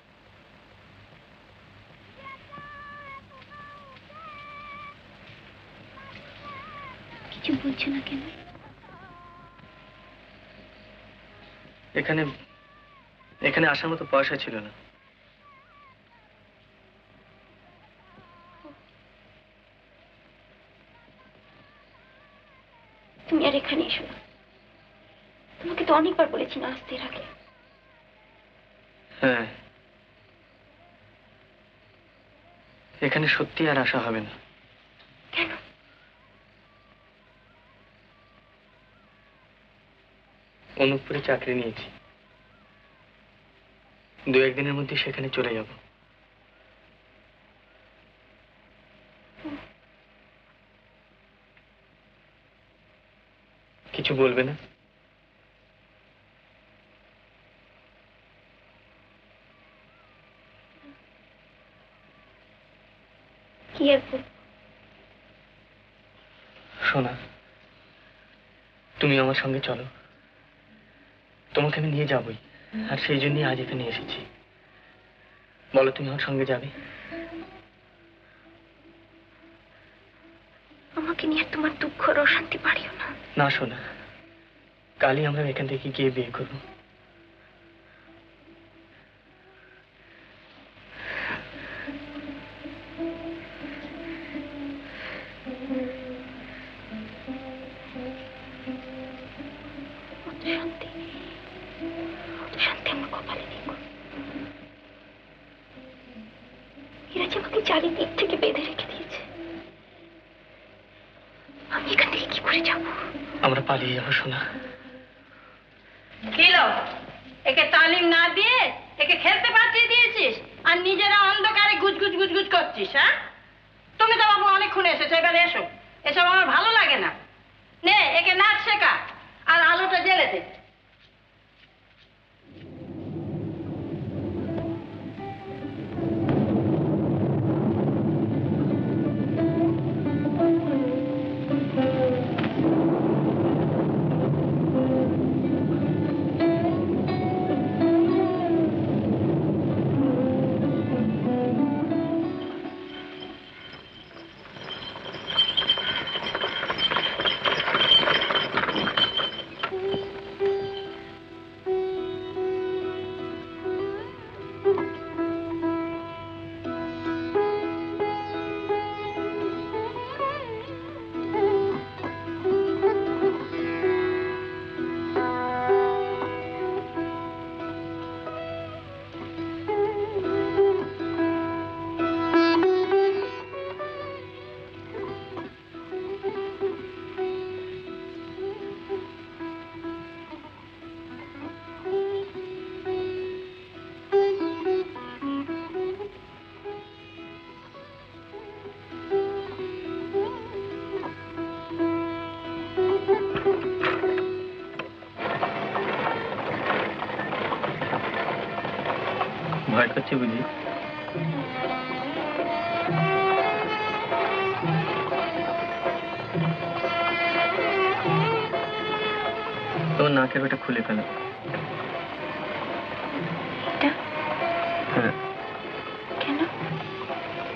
কিছু বলছো না কেন? এখানে আসার মতো পয়সা ছিল না। তুমি আর এখানে এসো না, তোমাকে তো অনেকবার বলেছি না আসতে আগে। হ্যাঁ, এখানে সত্যি আর আসা হবে না। কেন? অনুপপুরে চাকরি নিয়েছি, 2-1 দিনের মধ্যে সেখানে চলে যাব। কিছু বলবে না? কি আর বলবো? সোনা, তুমি আমার সঙ্গে চলো, তোমাকে আমি নিয়ে যাবই, আর সেই জন্যই আজ এখানে এসেছি। বলো, তুমি আমার সঙ্গে যাবে? আমাকে নিয়ে তোমার দুঃখ আর অশান্তি বাড়িও না। না সোনা, কালই আমরা এখান থেকে গিয়ে বিয়ে করবো। শান্তি আমার কপালে দেখো। এরা যে আমাকে চারিদিক থেকে বেঁধে রেখে দিয়েছে, আমি এখান থেকে কি করে যাব? আমরা পালিয়ে যাবো সোনা। কি লো, একে তালিম না দিয়ে একে খেলতে পাঠিয়ে দিয়েছিস, আর নিজেরা অন্ধকারে গুজগুজ গুজগুজ করছিস। হ্যাঁ, তুমি তো বাবু অনেকক্ষণ এসেছো, এবারে এসো। এসব আমার ভালো লাগে না। নে একে নাচ শেখা, আর আলোটা জ্বেলে দে। ভয় করছে বুঝি? তোমার নাকের ওটা খুলে ফেলো। হ্যাঁ। কেন?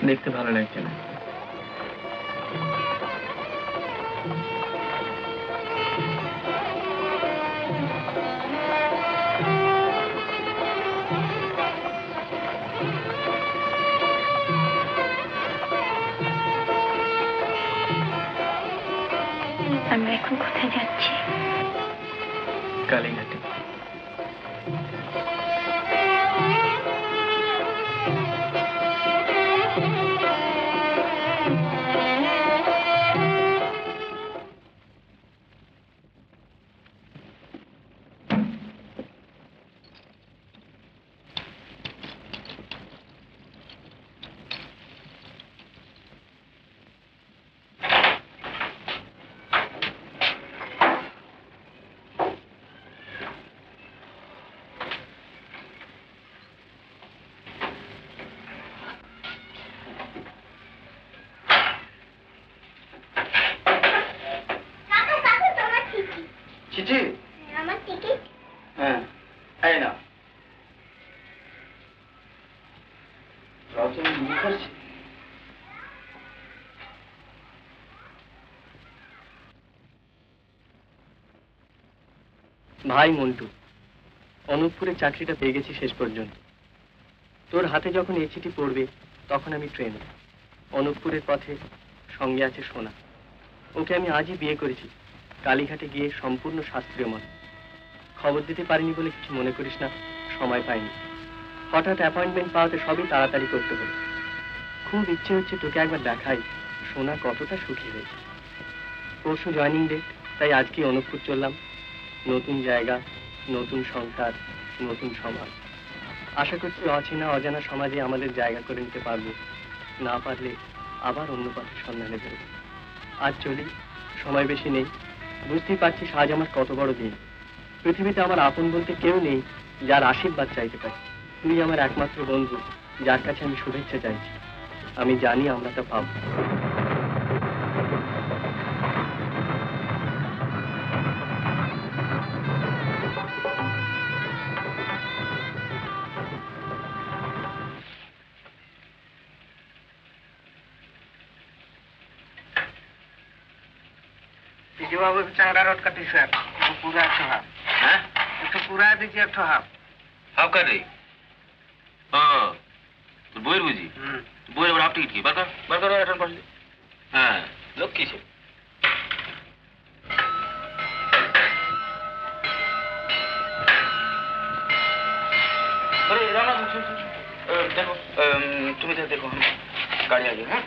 দেখতে ভালো লাগছে না। আমরা এখন কোথায় যাচ্ছি? কালীঘাটে। চিঠি? আমার টিকিট। হ্যাঁ, এই না। রজনী মুখার্জি। ভাই মন্টু, অনুপপুরের চাকরিটা পেয়ে গেছি শেষ পর্যন্ত। তোর হাতে যখন এই চিঠি পড়বে তখন আমি ট্রেনে। অনুপপুরের পথে সঙ্গে আছে সোনা। ওকে আমি আজই বিয়ে করেছি, কালীঘাটে গিয়ে সম্পূর্ণ শাস্ত্রীয় মত। খবর দিতে পারিনি বলে কিছু মনে করিস না, সময় পাইনি। হঠাৎ অ্যাপয়েন্টমেন্ট পাওয়াতে সবই তাড়াতাড়ি করতে হলো। খুব ইচ্ছে হচ্ছে তোকে একবার দেখাই সোনা কতটা সুখী হয়েছে। পরশু জয়েনিং ডেট, তাই আজকে অনুপপুর চললাম। নতুন জায়গা, নতুন সংসার, নতুন সমাজ। আশা করছি অচেনা অজানা সমাজে আমাদের জায়গা করে নিতে পারবো। না পারলে আবার অন্য পথের সন্ধানে বেরোবো। আজ চলি, সময় বেশি নেই। বুঝতেই পারছিস আজ আমার কত বড় দিন। পৃথিবীতে আমার আপন বলতে কেউ নেই যার আশীর্বাদ চাইতে পারি। তুই আমার একমাত্র বন্ধু, যার কাছে আমি শুভেচ্ছা চাইছি। আমি জানি আমরা তা পাবো। बाबू चांगड़ा रोड का टी शर्ट पूरा एक हाफ। हैं? एक पूरा दीजिए एक हाफ। हाफ कर रही? हाँ तो बोयर बुझी बोयर और हाफ टिकट की बरकर रिटर्न कर ले। हाँ लोग की छे अरे राम देखो तुम इधर देखो हम गाड़ी आ गई। हाँ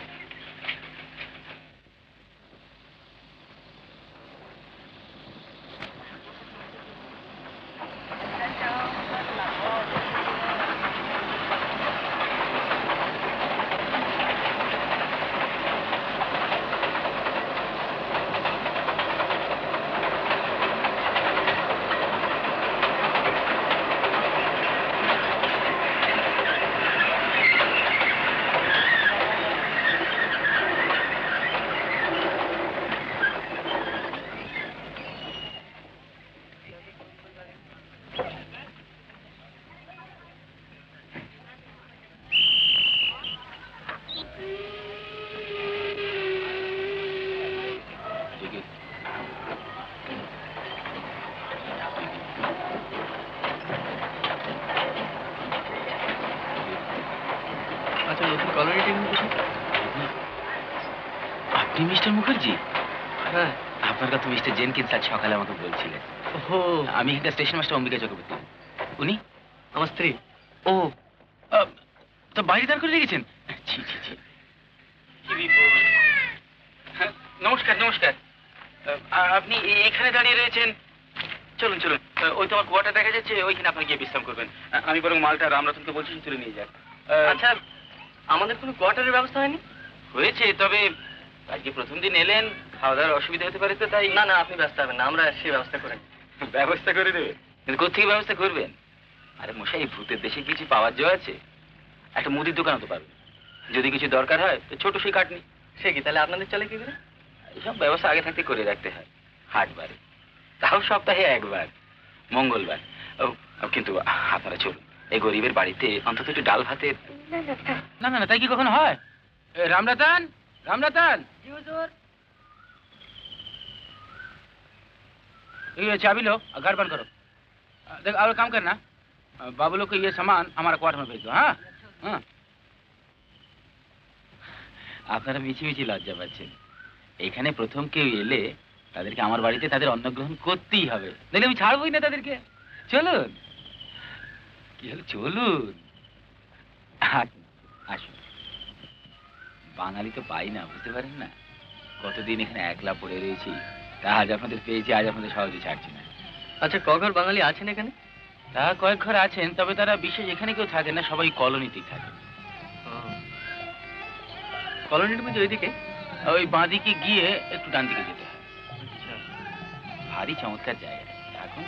আপনি মিস্টার মুখার্জি? হ্যাঁ। আপনার কথা মিস্টার জেনকিন্স আজ সকালে আমাকে বলছিলেন। ও, আমি এখানকার স্টেশন মাস্টার অম্বিকা চক্রবর্তী। উনি আমার স্ত্রী। ও তো বাইরে দাঁড় করে রেখেছেন? ছি ছি ছি। নমস্কার নমস্কার। আপনি এখানে দাঁড়িয়ে রয়েছেন? চলুন চলুন, ওই তো আমার কোয়ার্টার দেখা যাচ্ছে, ওইখানে আপনার গিয়ে বিশ্রাম করবেন। আমি বরং মালটা রামরতনকে বলছি তুলে নিয়ে যাক। আচ্ছা, আমাদের কোনো কোয়ার্টারের ব্যবস্থা হয়নি? হয়েছে, তবে আজকে প্রথম দিন এলেন, খাওয়া দাওয়ার অসুবিধা হতে পারে তো তাই। না না, আপনি ব্যস্ত হবেন না, আমরা সেই ব্যবস্থা করে নিই। ব্যবস্থা করে দেবে? কিন্তু কোথেকে ব্যবস্থা করবেন? আরে মশাই, ভূতের দেশে কিছু পাওয়ার জো আছে? একটা মুদির দোকানও তো পাবেন। যদি কিছু দরকার হয় তো ছোট সেই কাটনি। সে কি তাহলে আপনাদের চলে কি করে? এইসব ব্যবস্থা আগে থাকতে করে রাখতে হয়। হাটবারে, তাও সপ্তাহে একবার, মঙ্গলবার। কিন্তু আপনারা চলুন, এই গরিবের বাড়িতে অন্তত একটু ডাল ভাতের। না না না, তাই কি কখনো হয়? রামরাতান, রামরাতান, ये चाबी लो, घर बंद करो। देख और काम करना, बाबू लोग को ये सामान हमारा क्वार्टर में भेज दो। हाँ हाँ। আপনারা মিছিমিছি লজ্জা পাচ্ছেন। এখানে প্রথম কেউ এলে তাদেরকে আমার বাড়িতে তাদের অন্ন গ্রহণ করতেই হবে, নাহলে আমি ছাড়বই না তাদেরকে। চলুন, কি হলো, চলুন, আসুন আসুন। বাঙালি তো পাই না, বুঝতে পারেন না? কতদিন এখানে একলা পড়ে রয়েছি, তা আজ আপনাদের পেয়েছি, আজ আপনাদের সহজে ছাড়ছি না। আচ্ছা, কঘর বাঙালি আছেন এখানে? তা কয়েক ঘর আছেন, তবে তারা বিশেষ এখানে কেউ থাকে না, সবাই কলোনিতেই থাকে। কলোনির মধ্যে ওইদিকে? ওই বাঁদিকে গিয়ে একটু ডান দিকে যেতে হয়। ভারী চমৎকার জায়গা। এখন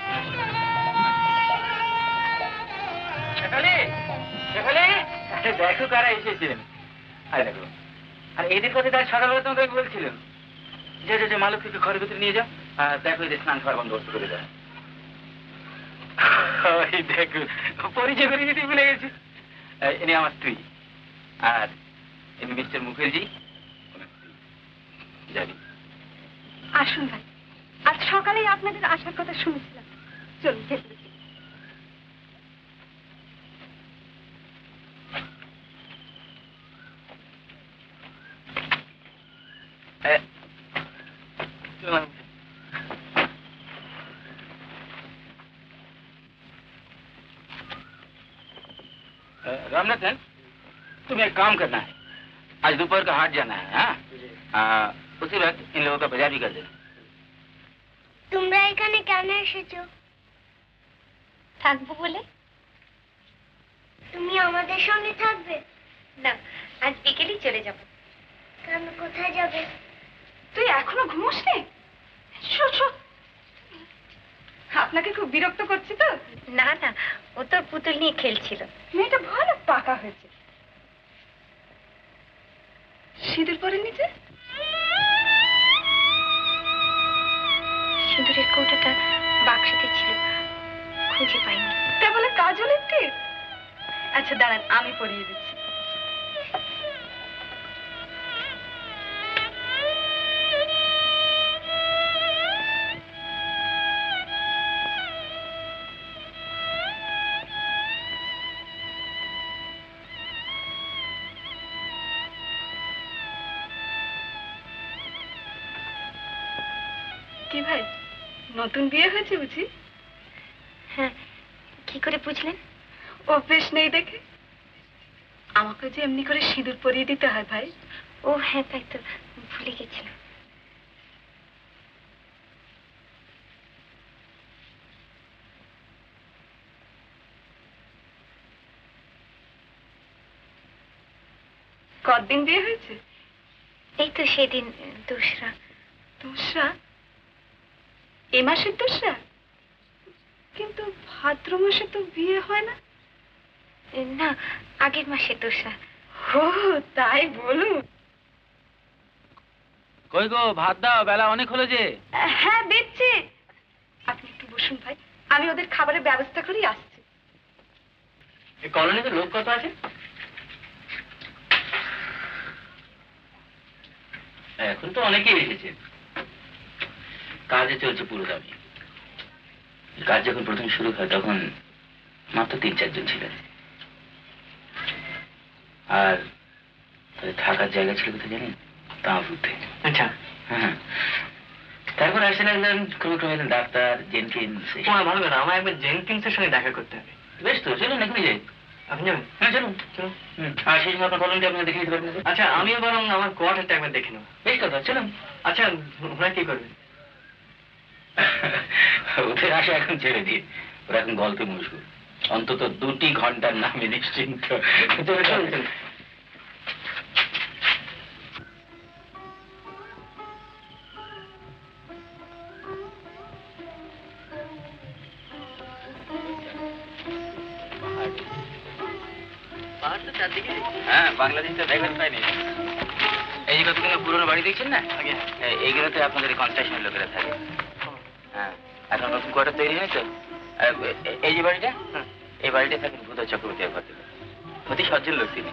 দেখো কারা এসেছেন। আরে দেখো, আর এদের কথা তার সকালবেলা তোমাকে বলছিলেন যে যে মালতীকে ঘরের ভিতরে নিয়ে যাও, আর দেখো এদের স্নান করার বন্দোবস্ত করে দেয়। দেখুন, পরিচয় করে দিতে ভুলে গেছি। ইনি আমার স্ত্রী, আর ইনি মিস্টার মুখার্জি। জানি। আসুন ভাই, আজ সকালেই আপনাদের আসার কথা শুনেছিলাম। চলুন ভেতরে। रामनाथन, तुम्हें एक काम करना है, आज दोपहर का हाट जाना है। हाँ, उसी वक्त इन लोगों का बाजार भी कर देना। তোমরা এখানে কেন এসেছো? থাকবো বলে। তুমি আমাদের সঙ্গে থাকবে? না, আজ বিকেলেই চলে যাব। কেন, কোথায় যাবে? তুই এখনো ঘুমোসনি? Show show. আপনাকে খুব বিরক্ত করছি তো? না না, ও তো পুতুল নিয়ে খেলছিল। মেয়েটা ভালো পাকা হয়েছে। সিঁদুর পরেনি যে? সিঁদুরের কৌটোটা বাক্সতে ছিল, খুঁজে পাইনি। তা বলে কাজলের টিপ? আচ্ছা দাঁড়ান, আমি পরিয়ে দিচ্ছি। কি ভাই, নতুন বিয়ে হয়েছে বুঝি? হ্যাঁ। কি করে বুঝলেন? অভ্যেস নেই দেখে। আমাকে যে এমনি করে সিঁদুর পরিয়ে দিতে হয় ভাই। ও হ্যাঁ, তাই তো, ভুলে গেছিলাম। কতদিন বিয়ে হয়েছে? এই তো সেদিন, দোসরা। দোসরা? এ মাসের দোসরা? কিন্তু ভাদ্র মাসে তো বিয়ে হয় না। না, আগের মাসে দোসরা। ও তাই বলুন। কই গো, ভাত দাও, বেলা অনেক হলো যে। হ্যাঁ দিচ্ছি। আপনি একটু বসুন ভাই, আমি ওদের খাবারের ব্যবস্থা করেই আসছি। এই কলোনিতে লোক কত আছে? এখন তো অনেকেই এসেছে, কাজে চলছে পুরো দামি। কাজ যখন প্রথম শুরু হয় তখন মাত্র ৩-৪ জন ছিলেন, আর থাকার জায়গা ছিল কোথায় জানেন? তাঁবুতে। আচ্ছা। হ্যাঁ, তারপর আসে লাগলেন ক্রমে ক্রমে এলেন ডাক্তার জেনকিন্স। ভালো না, আমার একবার জেনকিন্সের সঙ্গে দেখা করতে হবে। বেশ তো, চলুন এখনই যাই। আপনি যাবেন? হ্যাঁ চলুন চলুন। আর সেই সময় আপনার কলোনিটা আপনার দেখে নিতে পারবেন। আচ্ছা, আমিও বরং আমার কোয়ার্টারটা একবার দেখে নেব। বেশ কথা, চলুন। আচ্ছা, ওরা কি করবে? ওদের আশা এখন ছেড়ে দিয়ে, ওরা এখন গল্পে মশগুল। অন্তত 2 ঘন্টার নামে নিশ্চিন্ত। চলুন চলুন চলুন। পাহাড় তো চারদিকে। হ্যাঁ, বাংলাদেশ তো দেখবেন পাইনি। এই যে কতগুলো পুরোনো বাড়ি দেখছেন না, এইগুলোতে আপনাদের কনস্ট্রাকশনের লোকেরা থাকে। হ্যাঁ, এখন নতুন কোয়ার্টার তৈরি হয়েছে। এই যে বাড়িটা, এই বাড়িটা থাকেন ভূত চক্রবর্তী ভদ্র, অতি সজ্জন লোক তিনি।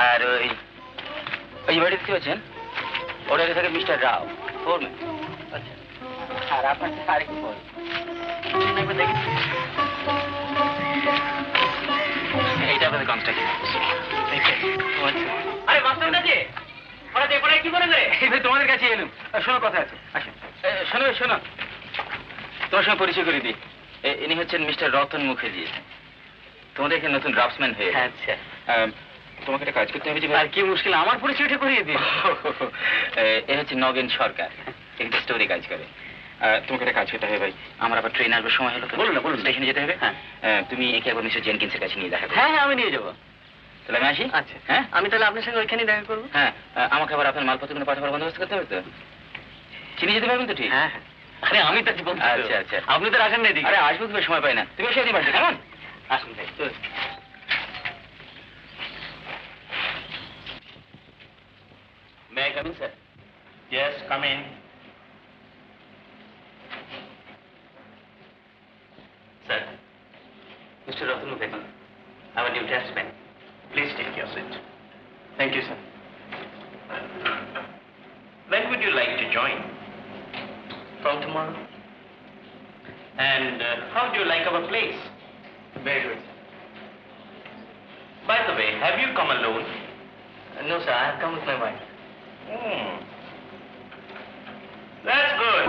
আর ওই বাড়ি দেখতে পাচ্ছেন, ওটাতে থাকে মিস্টার রাও, ফোরম্যান। আচ্ছা, আর আপনার থেকে আরেকটু পর দেখি, এইটা আপনাদের কনস্ট্রাকশন। আরে মাস্টার কাছে ওরা দেবড়ায় কি করে করে? এই তোমাদের কাছে এলুম, শোনো কথা আছে। আসেন, শোনো শোনো, তোমার সঙ্গে পরিচয় করে দিই। ইনি হচ্ছেন মিস্টার রতন মুখার্জি, তোমাদের এখানে নতুন ড্রাফটসম্যান হয়ে। আচ্ছা, তোমাকে একটা কাজ করতে হবে। যে আর কি মুশকিল, আমার পরিচয়টা করিয়ে দিই। এ হচ্ছে নগেন সরকার, একটা স্টোরি কাজ করে। তোমাকে একটা কাজ করতে হবে ভাই, আমার আবার ট্রেন আসবার সময় হলো। বলুন না, বলুন, স্টেশনে যেতে হবে। হ্যাঁ, তুমি একে একবার মিস্টার জেনকিন্সের কাছে নিয়ে দেখা। হ্যাঁ হ্যাঁ, আমি নিয়ে যাবো। তাহলে আমি আসি। আচ্ছা, হ্যাঁ, আমি তাহলে আপনার সঙ্গে ওইখানেই দেখা করবো। হ্যাঁ, আমাকে আবার আপনার মালপত্রগুলো পাঠাবার বন্দোবস্ত করতে হবে তো। চিনে যেতে পারবেন তো? ঠিক। হ্যাঁ হ্যাঁ, আরে আমি তো বলছি। আচ্ছা আচ্ছা, আপনি তো আসেন না এদিকে। আরে আসবো, তুমি সময় পাই না। তুমি এসে দিন, কেমন? আসুন ভাই। May I come in, sir? Yes, come in. Sir, Mr. Ratan Mukherjee, our new draftsman. Please take your seat. Thank you, sir. When would you like to join? From tomorrow. And how do you like our place? Very good. By the way, have you come alone? No, sir, I have come with my wife. That's good.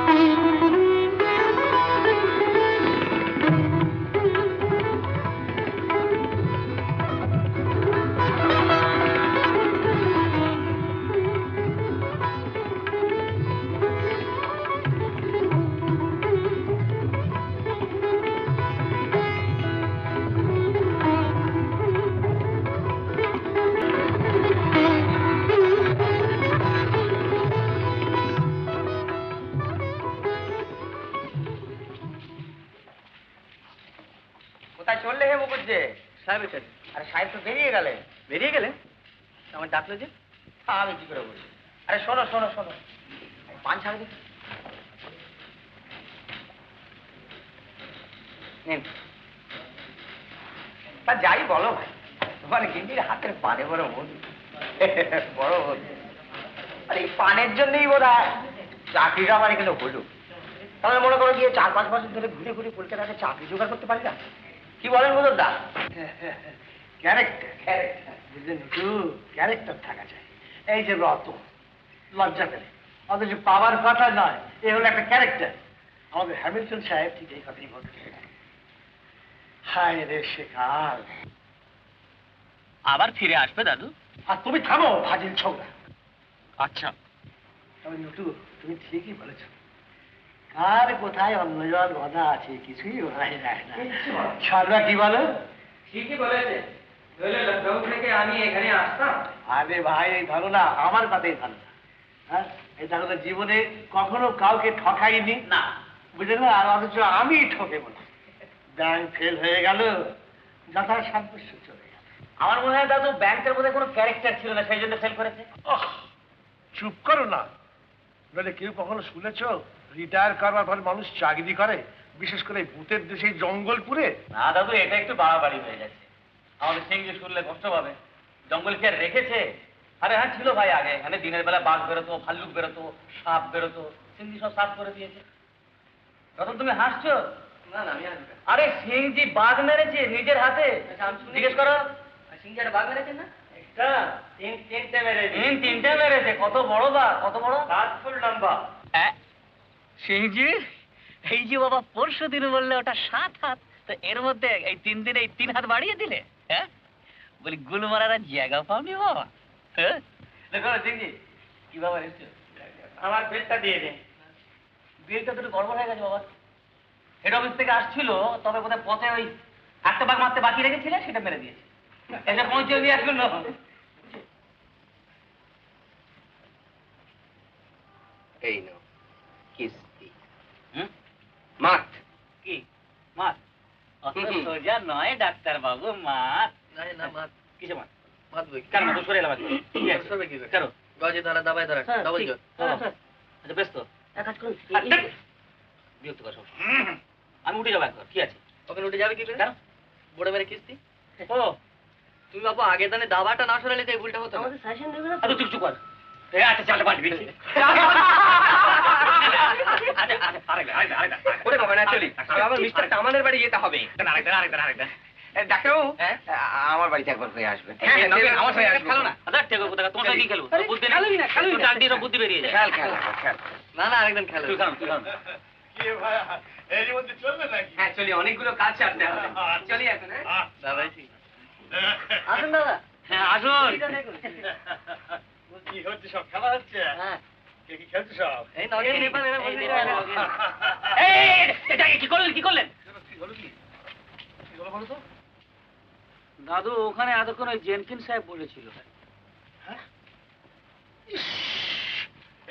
কোথায় চললে হে মুকুজ্জে? সাহেবের কাছে। আরে সাহেব তো বেরিয়ে গেলেন। বেরিয়ে গেলেন? আমার ডাকলো যে? আমি কি করে বলি? আরে শোনো শোনো শোনো, পান ছাড় দিন। নিন। তা যাই বলো ভাই, তোমার গিন্দির হাতের পানে বড় মধু, বড় মধু। আর এই পানের জন্যই বোধ হয় চাকরিটা আমার এখানে হলো। তাহলে মনে করো গিয়ে 4-5 বছর ধরে ঘুরে ঘুরে কলকাতাতে চাকরি জোগাড় করতে পারি না। কি বলেন বুঝলদা? ক্যারেক্টার ক্যারেক্টার বুঝলেন একটু, ক্যারেক্টার থাকা চাই। এই যে রতন লজ্জা পেলে, অথচ পাওয়ার কথা নয়, এ হলো একটা ক্যারেক্টার। আমাদের হ্যামিল্টন সাহেব ঠিক এই কথাই বলছেন। হায় রে শেখার, আবার ফিরে আসবে দাদু। আর তুমি থামো ফাজিল ছোকরা। আচ্ছা, তবে নুটু, তুমি ঠিকই বলেছ, কার কোথায় অন্যজন বাধা আছে কিছুই বোঝাই যায় না। সারদা কি বলো? ঠিকই বলেছে, নইলে লখনৌ থেকে আমি এখানে আসতাম। আরে ভাই, এই ধারণা আমার কথাই ধারণা। হ্যাঁ, এই ধারণা জীবনে কখনো কাউকে ঠকাইনি না, বুঝলে না? আর অথচ আমি ঠকে বলি। ব্যাংক ফেল হয়ে গেল, যথাসাধ্য চলে গেল। আমার মনে হয় দাদু ব্যাংকের মধ্যে কোনো ক্যারেক্টার ছিল না, সেই জন্য ফেল করেছে। চুপ করো না, বলে কেউ কখনো শুনেছ রিটায়ার করবার পর মানুষ চাকরি করে, বিশেষ করে ভূতের দেশে জঙ্গলপুরে? না দাদু, এটা একটু বাড়াবাড়ি হয়ে যাচ্ছে। আমাদের সিংহ শুনলে কষ্ট পাবে। জঙ্গল কি আর রেখেছে? আরে হ্যাঁ, ছিল ভাই আগে এখানে, দিনের বেলা বাঘ বেরোতো, ভাল্লুক বেরোতো, সাপ বেরোতো, সিংহি সব সাফ করে দিয়েছে। রতন, তুমি হাসছো? না না, আমি আসবো। আরে সিংজি বাঘ মেরেছে নিজের হাতে, জিজ্ঞেস করো। সিংহী একটা বাঘ মেরেছেন না? একটা তিনটে মেরেছে। তিনটে মেরেছে? কত বড় বাঘ, কত বড়? 7 ফুট লম্বা। সিংজি, এই যে বাবা পরশু দিন বললে ওটা 7 হাত, তো এর মধ্যে এই 3 দিনে এই 3 হাত বাড়িয়ে দিলে? হ্যাঁ, বলি গুল মারার আর জায়গা পাওনি বাবা? হ্যাঁ, দেখো সিংজি, কি বাবা এসছো? আমার বেডটা দিয়ে দিন। বিলটা তো গড়বড় হয়ে গেছে বাবা। হেড অফিস থেকে আসছিল, তবে বোধহয় পথে ওই একটা বাঘ মারতে বাকি রেখেছিলে, সেটা মেরে দিয়েছে। এসে পৌঁছে দিয়ে আসলো না। এই নাও কিস্তি। মাত কি মাত? অত সোজা নয় ডাক্তার বাবু, মাত না মাত। কিসে মার? বাঁধবো কেন না সরে এলাম আজকে? কি আছে? সরবে কি করে? কেন? গজে ধরা দাবায় ধরা হ্যাঁ, ডবল ঠিক। জোর হ্যাঁ, হ্যাঁ। আচ্ছা বেশ তো। এক কাজ করুন, বিরক্ত কর সব। আমি উঠে যাবো একবার, কি আছে? ওখানে উঠে যাবে কি করে? কেন? বড় মেরে কিস্তি ও তুমি বাবু আগে দানে দাবাটা না সরালে তো এই ভুলটা হতো না। আমাদের সাজেশন দেবে না তো? আচ্ছা চুপ কর। আচ্ছা চালটা পাল্টে দিচ্ছি। আচ্ছা আচ্ছা আরেকটা। ওরে বাবা না চলি আবার মিস্টার কামালের বাড়ি যেতে হবে। আরেকটা। ডাক্তারবাবু হ্যাঁ? আমার বাড়িতে একবার হয়ে আসবে। আমার সঙ্গে খেলো না। আচ্ছা টেকো কোথায় তোমার সঙ্গে কি খেলবো? আরে, বুদ্ধি খেলোই না, খেলোই নেই। না। ডাল দিয়ে সব বুদ্ধি বেরিয়ে যায়। খেল না না আরেকদিন খেলো। তুই খাও। হ্যাঁ চলি অনেকগুলো কাজ সারতে হবে। চলি এখন হ্যাঁ দাদাই ঠিক আসুন দাদা। হ্যাঁ আসুন। এইটা দেখুন। কি হচ্ছে সব খেলা হচ্ছে হ্যাঁ কে কি খেলছে সব এই নগেন নেপাল এরা বসে আছে। কি করলেন? দাদু ওখানে এতক্ষণ ওই জেনকিন সাহেব বলেছিল।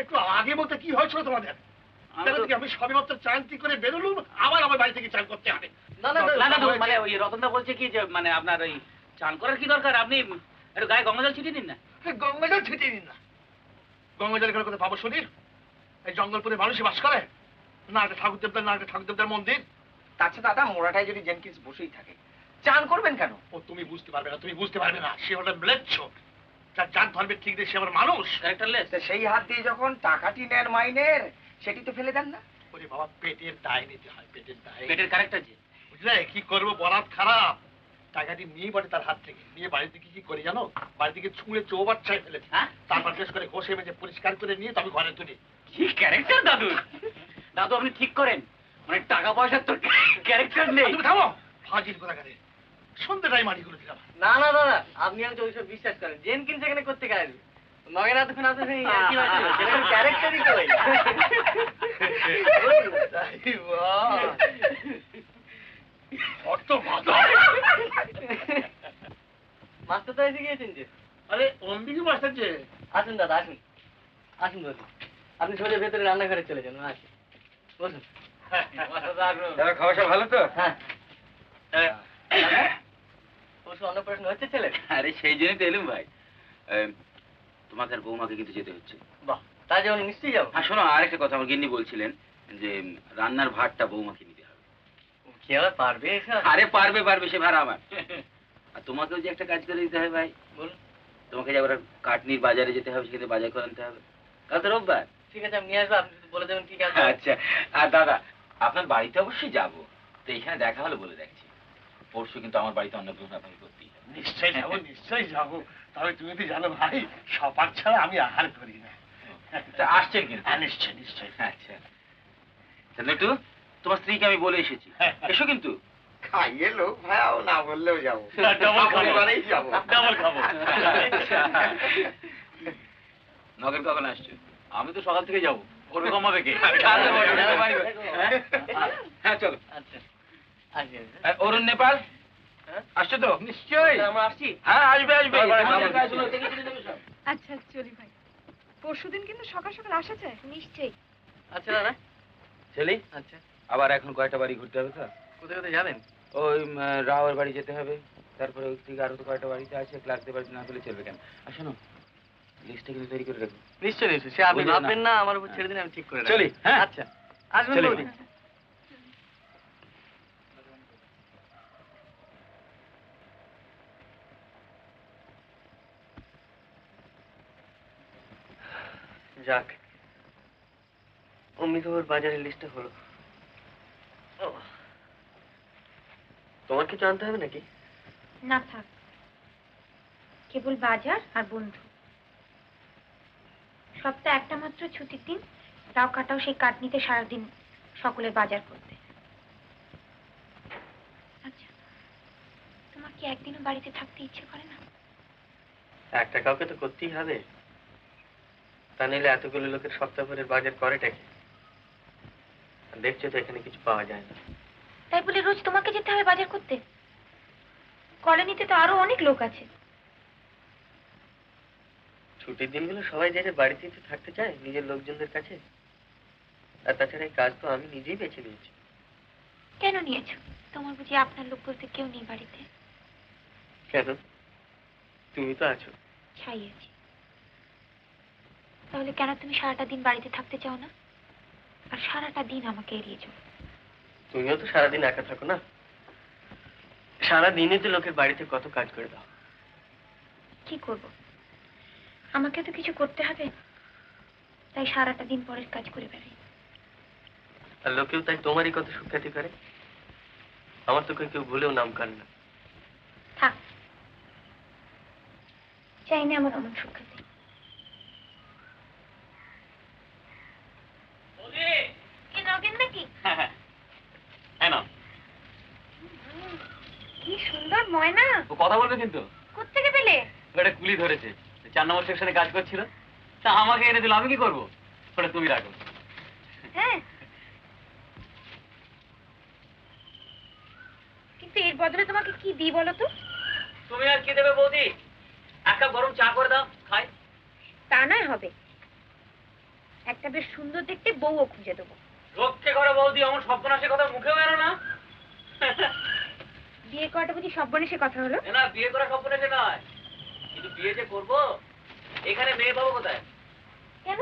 একটু আগে বলতে কি হয়েছিল তোমাদের আমি সবে মাত্র চান্তি করে বেরোলুম আবার আমার বাড়ি থেকে চান করতে হবে না না না দাদু মানে ওই রতনদা বলছে কি যে মানে আপনার ওই চান করার কি দরকার, আপনি একটু গায়ে গঙ্গা জল ছিটিয়ে দিন না। গঙ্গা জল ছিটিয়ে দিন না গঙ্গা জল করে কোথায় পাবো শরীর এই জঙ্গলপুরে মানুষই বাস করে না একটা ঠাকুর দেবতার মন্দির আচ্ছা দাদা মোড়াটায় যদি জেনকিন্স বসেই থাকে চান করবেন কেন? ও তুমি বুঝতে পারবে না সে হলো ম্লেচ্ছ যার জাত ধর্মের ঠিক নেই সে আমার মানুষ ক্যারেক্টারলেস। তা সেই হাত দিয়ে যখন টাকাটি নেন মাইনের সেটি তো ফেলে দেন না? ওরে বাবা পেটের দায় নিতে হয় পেটের দায় পেটের ক্যারেক্টার যে বুঝলে কি করবো বরাত খারাপ টাকাটি নিয়ে বটে তার হাত থেকে নিয়ে বাড়িতে কি করে জানো বাড়ি থেকে ছুঁড়ে চৌবাচ্চায় ফেলেছে হ্যাঁ? তারপর বেশ করে ঘষে মেজে পরিষ্কার করে নিয়ে তবে ঘরে তুলি কি ক্যারেক্টার দাদু? দাদু আপনি ঠিক করেন, মানে টাকা পয়সার তো ক্যারেক্টার নেই। তুমি থামো ফাজিল কোথাকারে সন্ধ্যেটাই মাটিগুলো দিলাম না না দাদা আপনি আমি তো ওইসব বিশ্বাস করেন জেনকিন সেখানে করতে গেলেন নগেন এতক্ষণ আছে সেই কি হয়েছিল সেটা ক্যারেক্টারই কই অর্থ ভালো মাস্টার তো এসে গিয়েছেন যে আরে অম্বিকে মাস্টার যে আসুন দাদা আসুন আসুন বসুন আপনি সোজা ভেতরে রান্নাঘরে চলে যান আসুন বসুন দাদা খাওয়া সব ভালো তো? হ্যাঁ পরশু অন্নপ্রাশন হচ্ছে ছেলে আরে সেই জন্যই তো এলুম ভাই তোমাকে আর বৌমাকে কিন্তু যেতে হচ্ছে। বাহ তা যেমন নিশ্চয়ই যাবো হ্যাঁ শোনো আরেকটা কথা আমার গিন্নি বলছিলেন যে রান্নার ভাতটা বৌমাকে নিতে হবে। কি আবার পারবে এসব আরে পারবে সে ভাড়া আমার। আর তোমাকেও যে একটা কাজ করে দিতে হবে ভাই, বলুন তোমাকে যে আবার কাটনির বাজারে যেতে হবে, সেখানে বাজার করে আনতে হবে। কাল তো রোববার। ঠিক আছে আমি নিয়ে আসবো আপনি শুধু বলে দেবেন কি কাজ আচ্ছা আর দাদা আপনার বাড়িতে অবশ্যই যাবো, তো এখানে দেখা হলে বলে দেখছি পরশু কিন্তু আমার বাড়িতে অন্নগ্রহণ আপনাকে করতেই হবে। নিশ্চয়ই যাবো তবে তুমি তো জানো ভাই সপাক ছাড়া আমি আহার করি না তা আসছেন কিন্তু? হ্যাঁ নিশ্চয় আচ্ছা তাহলে একটু তোমার স্ত্রীকে আমি বলে এসেছি, এসো কিন্তু। খাইয়ে লোক ভাইও না বললেও যাবো পরিবারেই যাবো ডাবল খাবো নগর কখন আসছো? আমি তো সকাল থেকে যাবো, ওর কমাবে কে? হ্যাঁ চলো। আচ্ছা আসি অরুণ নেপাল আসছো তো? নিশ্চয়ই আমরা আসছি হ্যাঁ আসবে আচ্ছা চলি ভাই পরশুদিন কিন্তু সকাল সকাল আসা যায় নিশ্চয়ই। আচ্ছা দাদা চলি। আচ্ছা আবার এখন কয়টা বাড়ি ঘুরতে হবে তো? কোথায় কোথায় যাবেন ওই রাওয়ের বাড়ি যেতে হবে, তারপরে ওই থেকে আরো তো কয়টা বাড়িতে আছে, ক্লার্কদের বাড়িতে না গেলে চলবে কেন? আর শোনো লিস্টটা কিন্তু তৈরি করে রাখো। নিশ্চয়ই নিশ্চয়ই সে আপনি বুঝলেন না? ভাববেন না আমার উপর ছেড়ে দিন আমি ঠিক করে রাখবো। চলি, হ্যাঁ? আচ্ছা আসবেন চলি। বৌদি যাক অমনি তোমার বাজারের লিস্টটা হলো তোমার কিছু আনতে হবে নাকি না থাক, কেবল বাজার আর বন্ধু। সপ্তাহে একটা মাত্র ছুটির দিন, তাও কাটাও সেই কাটনিতে সারাদিন সকলের বাজার করতে। আচ্ছা তোমার কি একদিনও বাড়িতে থাকতে ইচ্ছে করে না? একটা কাউকে তো করতেই হবে, তা নিলে এতগুলো লোকের সপ্তাহভরের বাজার করেটা কি? আর দেখছো তো এখানে কিছু পাওয়া যায় না। তাই বলে রোজ তোমাকে যেতে হবে বাজার করতে? কলোনিতে তো আরো অনেক লোক আছে। ছুটির দিনগুলো সবাই যে যার বাড়িতেই তো থাকতে চায় নিজের লোকজনদের কাছে। আর তাছাড়া এই কাজ তো আমি নিজেই বেছে নিয়েছি। কেন নিয়েছো? তোমার বুঝি আপনার লোক বলতে কেউ নেই বাড়িতে? কেন তুমি তো আছো। ছাই আছি। তাহলে কেন তুমি সারাটা দিন বাড়িতে থাকতে চাও না, আর সারাটা দিন আমাকে এড়িয়ে যাও? তুমিও তো সারাদিন একা থাকো না? সারাদিনে তো লোকের বাড়িতে কত কাজ করে দাও। কি করব, আমাকে তো কিছু করতে হবে, তাই সারাটা দিন পরের কাজ করে বেড়াই। আর লোকেও তাই তোমারই কত সুখ্যাতি করে। আমার তো কেউ ভুলেও নাম কাটে না। থাক, চাই না আমার অমন সুখ্যাতি। কি নগেন নাকি? কি সুন্দর ময়না। ও কথা বলবে কিন্তু। কোত্থেকে পেলে? ওটা কুলি ধরেছে, 4 নম্বর সেকশনে কাজ করছিল, তা আমাকে এনে দিল। আমি কি করবো? ওটা তুমি রাখো। হ্যাঁ, কিন্তু এর বদলে তোমাকে কি দিই বলো তো? তুমি আর কি দেবে বৌদি? 1 কাপ গরম চা করে দাও, খাই। তা নয় হবে, একটা বেশ সুন্দর দেখতে বউও খুঁজে দেবো। রক্ষে করো বৌদি, আমার সর্বনাশের কথা মুখেও এলো না। বিয়ে করাটা বুঝি সর্বনেশে কথা হলো? না, বিয়ে করা সর্বনাশে নয়, কিন্তু বিয়ে যে করবো, এখানে মেয়ে পাবো কোথায়? কেন,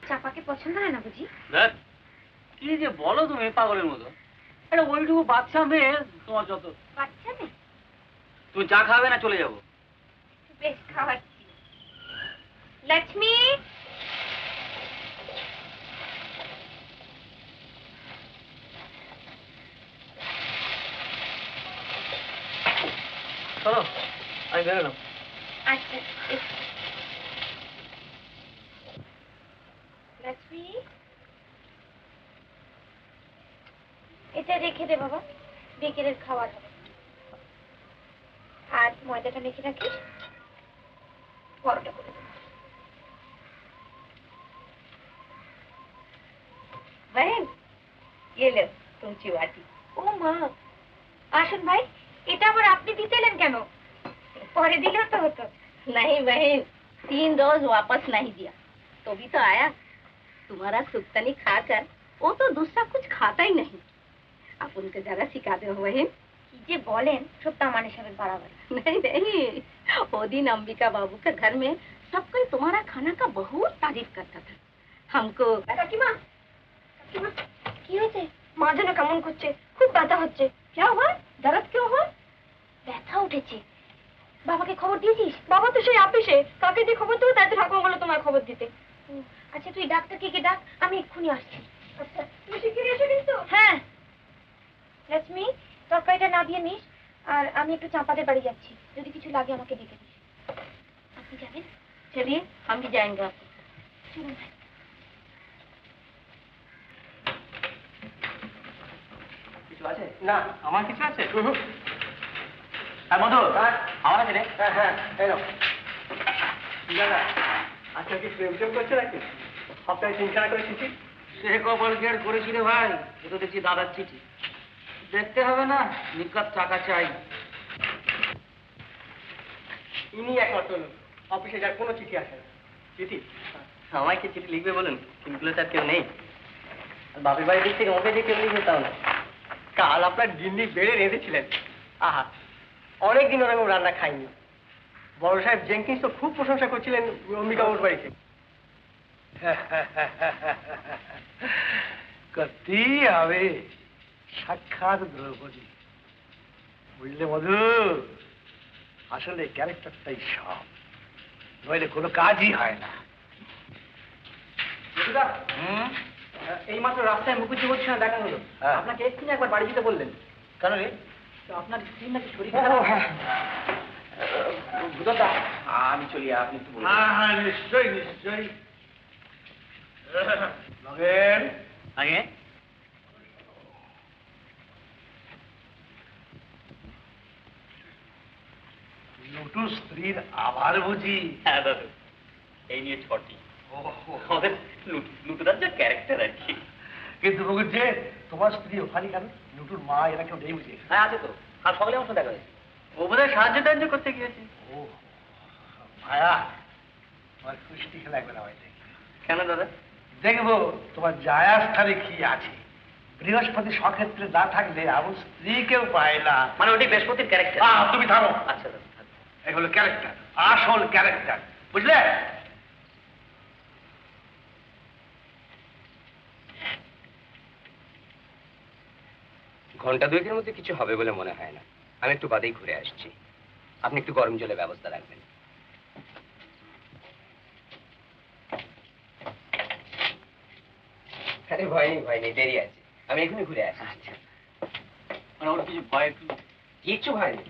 চাপাকে পছন্দ হয় না বুঝি? দেখ কি যে বলো তুমি পাগলের মতো। আরে ওইটুকু বাচ্চা মেয়ে তোমার যত। বাচ্চা মেয়ে? তুমি চা খাবে না চলে যাবো? বেশ, খাওয়াচ্ছি। লক্ষ্মী, চলো, আমি বেরোলাম। আচ্ছা। লক্ষ্মী, এটা রেখে দে বাবা, বিকেলের খাবার হবে। আর ময়দাটা মেখে রাখিস, পরোটা করে দেবো। बहन ये लो तुमची वाटी। ও মা, আসুন ভাই, এটা আবার আপনি দিতে এলেন কেন? পরে দিলেও তো হতো। नहीं बहन, 3 रोज वापस नहीं दिया तो भी तो आया। तुम्हारा सुक्तनी खाकर वो तो दूसरा कुछ खाता ही नहीं। आप उनको जरा सिखा दो बहन। কি যে বলেন, সব আমার হিসাবে বাড়াবাড়ি। नहीं नहीं, वो दिन अंबिका बाबू के घर में सब कोई तुम्हारा खाना का बहुत तारीफ करता था। हमको কাকিমা, কাকিমা, কি হয়েছে? মা যেন কেমন করছে, খুব ব্যথা হচ্ছে। क्या हुआ? दर्द क्यों हुआ? ব্যথা উঠেছে। বাবাকে খবর দিয়েছিস? বাবা তো সেই অফিসে, কাকে দিয়ে খবর দেবো, তাই তো ঠাকুমা বললো তোমার খবর দিতে। আচ্ছা তুই ডাক্তারকে গিয়ে ডাক, আমি এক্ষুনি আসছি। আচ্ছা তুমি শিগগিরই এসো কিন্তু। হ্যাঁ লক্ষ্মী, তরকারিটা না দিয়ে নিস, আর আমি একটু চাঁপাদের বাড়ি যাচ্ছি, যদি কিছু লাগে আমাকে ডেকে দিস। আপনি যাবেন? चलिए हम भी जाएंगे आपको। চলুন ভাই। কিছু আছে? না, আমার কিছু আছে? হ্যাঁ মধু, আমার আছে রে। হ্যাঁ হ্যাঁ, এই নাও। দাদা, আজকে কি প্রেম করছে নাকি? সপ্তাহে 3খানা করে চিঠি। সে কপাল কি আর করেছি রে ভাই, এ তো দেখছি দাদার চিঠি। দেখতে হবে না, নিকাত টাকা চাই। ইনি একমাত্র লোক, অফিসে যার কোনো চিঠি আসে না। চিঠি? আমায় কি চিঠি লিখবে বলুন? চিঠিগুলো তার কেউ নেই। আর বাপের বাড়ির দিক থেকে ওকে যে কেউ লিখে তাও না। কাল আপনার গিন্নি বেড়ে রেঁধেছিলেন, আহা, অনেকদিন ওরকম রান্না খাইনি। বড় সাহেব জেঙ্কিন্স তো খুব প্রশংসা করছিলেন অম্বিকাবাবুর বাড়িতে। করতেই হবে, সাক্ষাৎ দ্রৌপদী। বুঝলে মধু, আসলে ক্যারেক্টারটাই সব, নইলে কোনো কাজই হয় না। এই মাত্র রাস্তায় মুখুজ্জি বলছি না দেখা হলো, আপনাকে এক্ষুনি একবার বাড়ি যেতে বললেন। কেন রে? আপনার স্ত্রীর নাকি শরীর ভূতদা, আমি চলি, আপনি একটু বলুন। হ্যাঁ নিশ্চয়ই নিশ্চয়ই। নগেন, আগে নটু স্ত্রীর আবার বুঝি? হ্যাঁ দাদু, এই নিয়ে ছটি। আমাদের লুটুদার যা ক্যারেক্টার আর কি। কিন্তু বলুন যে তোমার স্ত্রী ওখানে কেন? নটুর মা এরা কেউ নেই বুঝি? হ্যাঁ আছে তো, আর সকালে আমার সাথে দেখা হয়েছে। ও বোধহয় সাহায্য টাহায্য করতে গিয়েছে। ও মায়া, তোমার কুষ্টি খেলা একবার হয় দেখি। কেন দাদা? দেখবো তোমার জায়া স্থানে কি আছে। বৃহস্পতি সক্ষেত্রে না থাকলে এমন স্ত্রী কেউ পায় না। মানে ওটি বৃহস্পতির ক্যারেক্টার। তুমি থামো। আচ্ছা দাদা। এই হলো ক্যারেক্টার, আসল ক্যারেক্টার, বুঝলে? ঘন্টা দুয়েকের মধ্যে কিছু হবে বলে মনে হয় না। আমি একটু বাদেই ঘুরে আসছি। আপনি একটু গরম জলের ব্যবস্থা রাখবেন। আরে ভয় নেই, দেরি আছে। আমি এখনই ঘুরে আসছি। আচ্ছা, ওর কিছু ভয় কিচ্ছু ভয় নেই।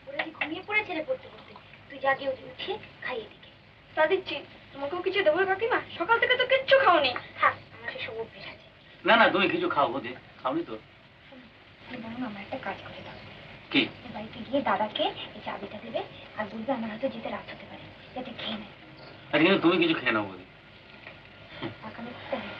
ওরা যে ঘুমিয়ে পড়েছে রে পড়তে পড়তে, তুই জাগিয়ে উঠিয়ে খাইয়ে দিকে। তা দিচ্ছি, তোমাকেও কিছু দেবো কাকিমা? সকাল থেকে তো কিচ্ছু খাওনি। থাক, আমার সেসব অভ্যেস আছে। না না, তুমি কিছু খাও বোধে, খাওনি তো? বরং আমার একটা কাজ করে দাও। কি? বাড়িতে গিয়ে দাদাকে এই চাবিটা দেবে আর বলবে আমার হয়তো যেতে রাত হতে পারে, যাতে খেয়ে নেয়। আরে কিন্তু তুমি কিছু খেয়ে নাও বোধে। টাকা নিতে হবে।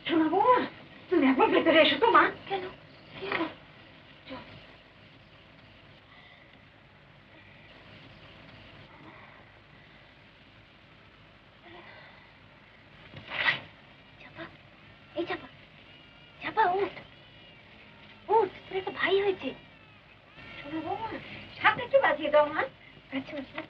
শোনা বৌমা, তুমি একবার ভেতরে এসো তো মা। কেন? এই চাপা, চাপা উঠ, উঠ, তোর একটা ভাই হয়েছে। শোনা বৌমা, সাথে একটু বাজিয়ে দাও মা। আচ্ছা আচ্ছা।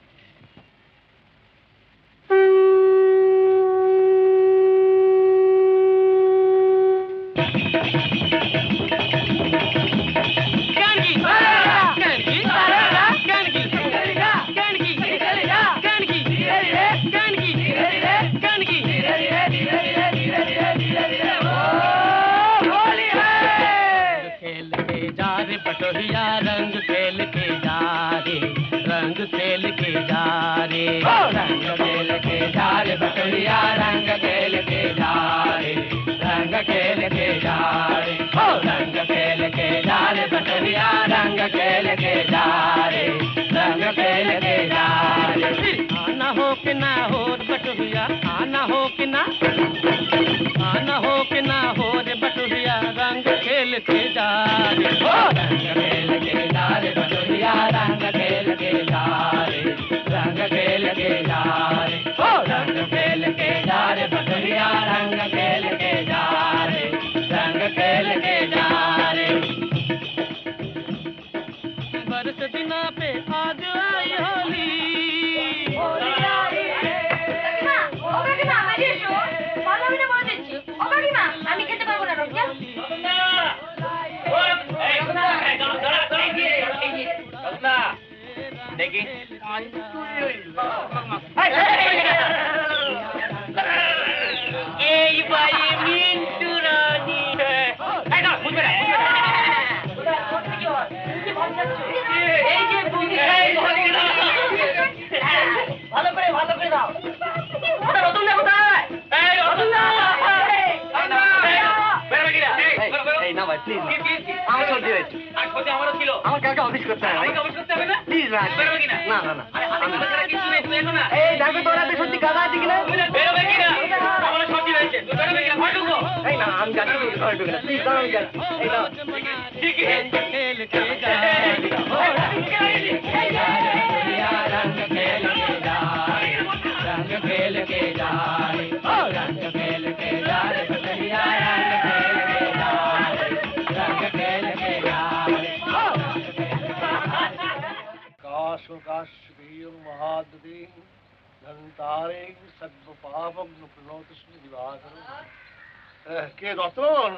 रंग खेल के जा रे, रंग खेल के जा रे, रंग खेल के जा रे बटोहिया, रंग खेल के जा रे, रंग खेल के जा रे, रंग खेल के जा रे बटोहिया, रंग खेल के जा रे, रंग खेल के जा रे। आना हो कि ना हो बटोहिया, आना हो कि ना, आना हो कि ना हो रे बटोहिया, रंग खेल के जा रे, रंग खेल के जा रे बटोहिया, रंग खेल के जा रे, रंग खेल के जा रे, रंग खेल के जा रे बटोहिया, रंग खेल के जा रे, रंग खेल के जा रे। बरस दिना पे आज आई होली, আমি খেতে পারবো না রোজা। দেখি এই বাড়ি মিন্টু রানী, ভালো করে দাও। রতন দা কোথায়? রতন দা না ভাই প্লিজ, আমার সর্দি হয়েছে। আমারও ছিল। আমার কালকে অফিস করতে হবে ভাই, অফিস করতে হবে না? প্লিজ ভাই। না না না, তুমি এসো না। এই দেখো তোরা সত্যি কাদা আছে কিনা, বেরোবে কিনা? আমার সর্দি হয়েছে, তুই বেরোবে কিনা? ভয় ঢুকবো। এই না আমি জানি ঘরে ঢুকে না, প্লিজ দাঁড়াও, এই দাও ঠিক আছে। खेल के जा रे, रंग खेल के जा रे, रंग खेल के जा रे, रंग खेल के जा रे बटोहिया, रंग खेल के जा रे, रंग खेल के जा रे। काश काश महादे धनतारे सर्व पापग्न प्रणोतस्मि दिवाकरं। কে রতন?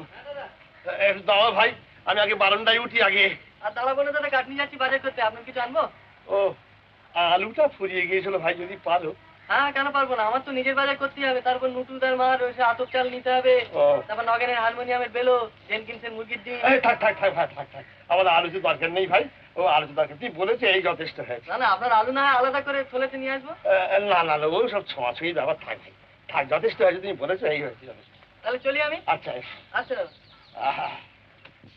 একটু দাও ভাই, আমি আগে বারান্দায় উঠি আগে। আর দাঁড়াবো না দাদা, কাটনি যাচ্ছি বাজার করতে, আপনার কিছু আনবো? ও আলুটা ফুরিয়ে গিয়েছিল ভাই, যদি পারো। হ্যাঁ কেন পারবো না, আমার তো নিজের বাজার করতেই হবে। তারপর নুটুলদার মার ওই আতপ চাল নিতে হবে, তারপর নগেনের হারমোনিয়ামের বেলো, জেনকিন্সের মুরগির ডিম। থাক থাক থাক ভাই, থাক থাক, আমাদের আলু তো দরকার নেই ভাই, ও আলু তো দরকার, তুই বলেছে এই যথেষ্ট হয়েছে। না না, আপনার আলু না হয় আলাদা করে থলেতে নিয়ে আসবো। না না না, ও সব ছোঁয়াছুঁয়ি ব্যাপার, থাক ভাই থাক, যথেষ্ট হয়েছে, তুমি বলেছো এই হয়েছে যথেষ্ট। তাহলে চলি আমি। अच्छा আচ্ছা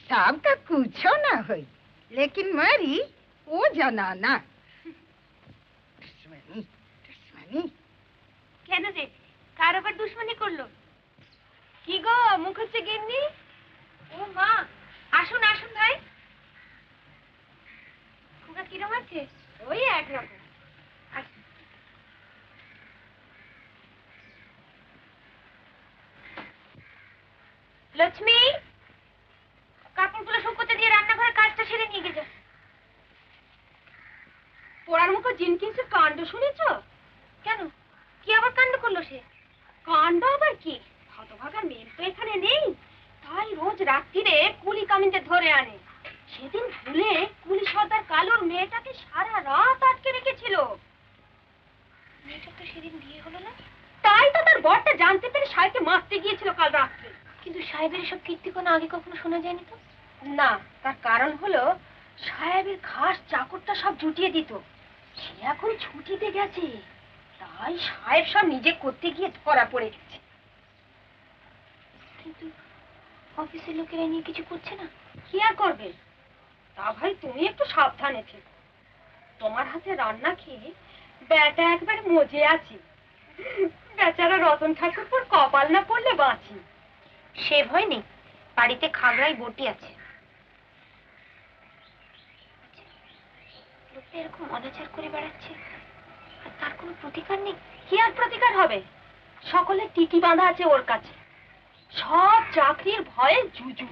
सबका कुछो ना हुई, लेकिन मरी वो जनाना दुश्मनी दुश्मनी। কেন রে, কার আবার দুশ্মনী করলো? কি গো মুখুজ্জে গিন্নি। ও মা, আসুন আসুন ভাই। খোকা কিরম আছে? ওই একরকম। লক্ষ্মী, কাপড়গুলো শুকোতে দিয়ে রান্নাঘরের কাজটা সেরে নিয়ে গেছে। পোড়ার মুখো জিনকিন্সের কাণ্ড শুনেছ? কেন, কি আবার কাণ্ড করলো সে? কাণ্ড আবার কি? হতভাগা মেয়ে তো এখানে নেই, তাই রোজ রাত্রিরে কুলি কামিনদের ধরে আনে। সেদিন ভুলে কুলি সর্দার কালোর মেয়েটাকে সারা রাত আটকে রেখেছিল। মেয়েটার তো সেদিন বিয়ে হলো না। তাই তো তার বরটা জানতে পেরে সাহেবকে মারতে গিয়েছিল কাল রাত্রে। কিন্তু সাহেবের এসব কীর্তিকণা আগে কখনো শোনা যায়নি তো। না, তার কারণ হলো সাহেবের খাস চাকরটা সব জুটিয়ে দিত। সে এখন ছুটিতে গেছে, তাই সাহেব সব নিজে করতে গিয়ে ধরা পড়ে গেছে। কিন্তু অফিসের লোকেরা নিয়ে কিছু করছে না। কি আর করবে? তা ভাই তুমি একটু সাবধানে থেকো। তোমার হাতে রান্না খেয়ে বেটা একবার মজে আছি। বেচারা রতন ঠাকুরপুর কপাল না পড়লে বাঁচি। সে ভয় নেই, বাড়িতে খাগড়াই বটি আছে। লোকটা এরকম অনাচার করে বেড়াচ্ছে, আর তার কোনো প্রতিকার নেই। কি আর প্রতিকার হবে? সকলে টিকি বাঁধা আছে ওর কাছে, সব চাকরির ভয়ে জুজু।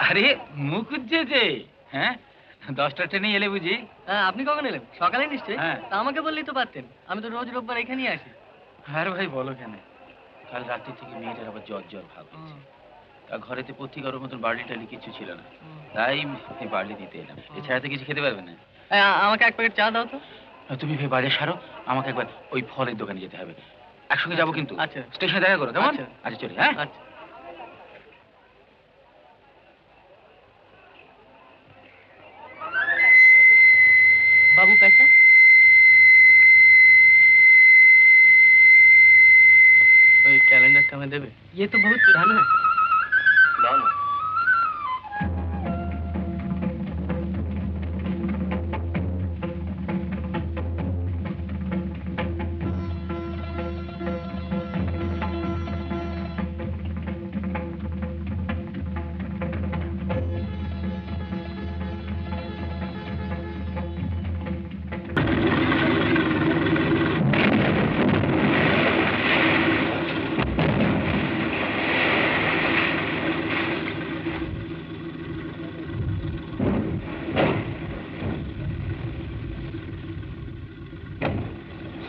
আরে মুখুজ্জে যে, হ্যাঁ 10টা ট্রেনে এলে বুঝি? হ্যাঁ, আপনি কখন এলেন? সকালে নিশ্চয়ই। হ্যাঁ। তা আমাকে বললেই তো পারতেন, আমি তো রোজ রোববার এখানেই আসি। আর ভাই বলো কেন, কাল রাত্রি থেকে মেয়েটার আবার জ্বর জ্বর ভাব হচ্ছে। তা ঘরেতে পত্রিকার মতন বার্লি টার্লি কিছু ছিল না, তাই বার্লি দিতে এলাম। এছাড়া তো কিছু খেতে পারবে না। আমাকে এক প্যাকেট চা দাও তো। তুমি বাইরে সারো, আমাকে একবার ওই ফলের দোকানে যেতে হবে। একসঙ্গে যাবো কিন্তু। আচ্ছা। স্টেশনে দেখা করো, কেমন? আচ্ছা চলি। হ্যাঁ আচ্ছা। बाबू पैसा? कोई कैलेंडर का में देवे? ये तो बहुत पुराना है। लो ना।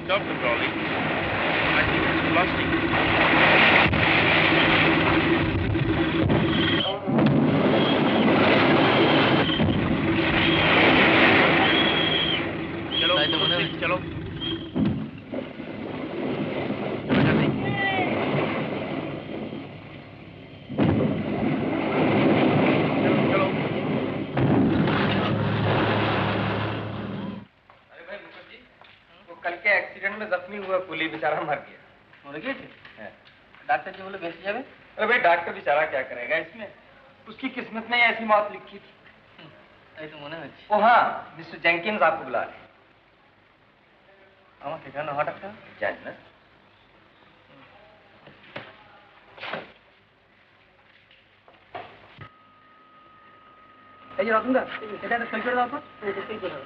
Stop the trolley. I think it's plastic. चलो चलो कल के एक्सीडेंट में जख्मी हुआ कुली बेचारा मर गया। मर गए थे? डॉक्टर जी बोले बेंच जावे। अरे भाई डॉक्टर बेचारा क्या करेगा इसमें, उसकी किस्मत में ऐसी मौत लिखी थी। তাই তো মনে হচ্ছে। ओ हाँ, मिस्टर जेंकिंस आपको बुला रहे। আমাকে কেন হঠাৎ কেন? জানি না। এই যে রতনদা, এটা একটা সই করে দাও তো। এটা সই করে দাও।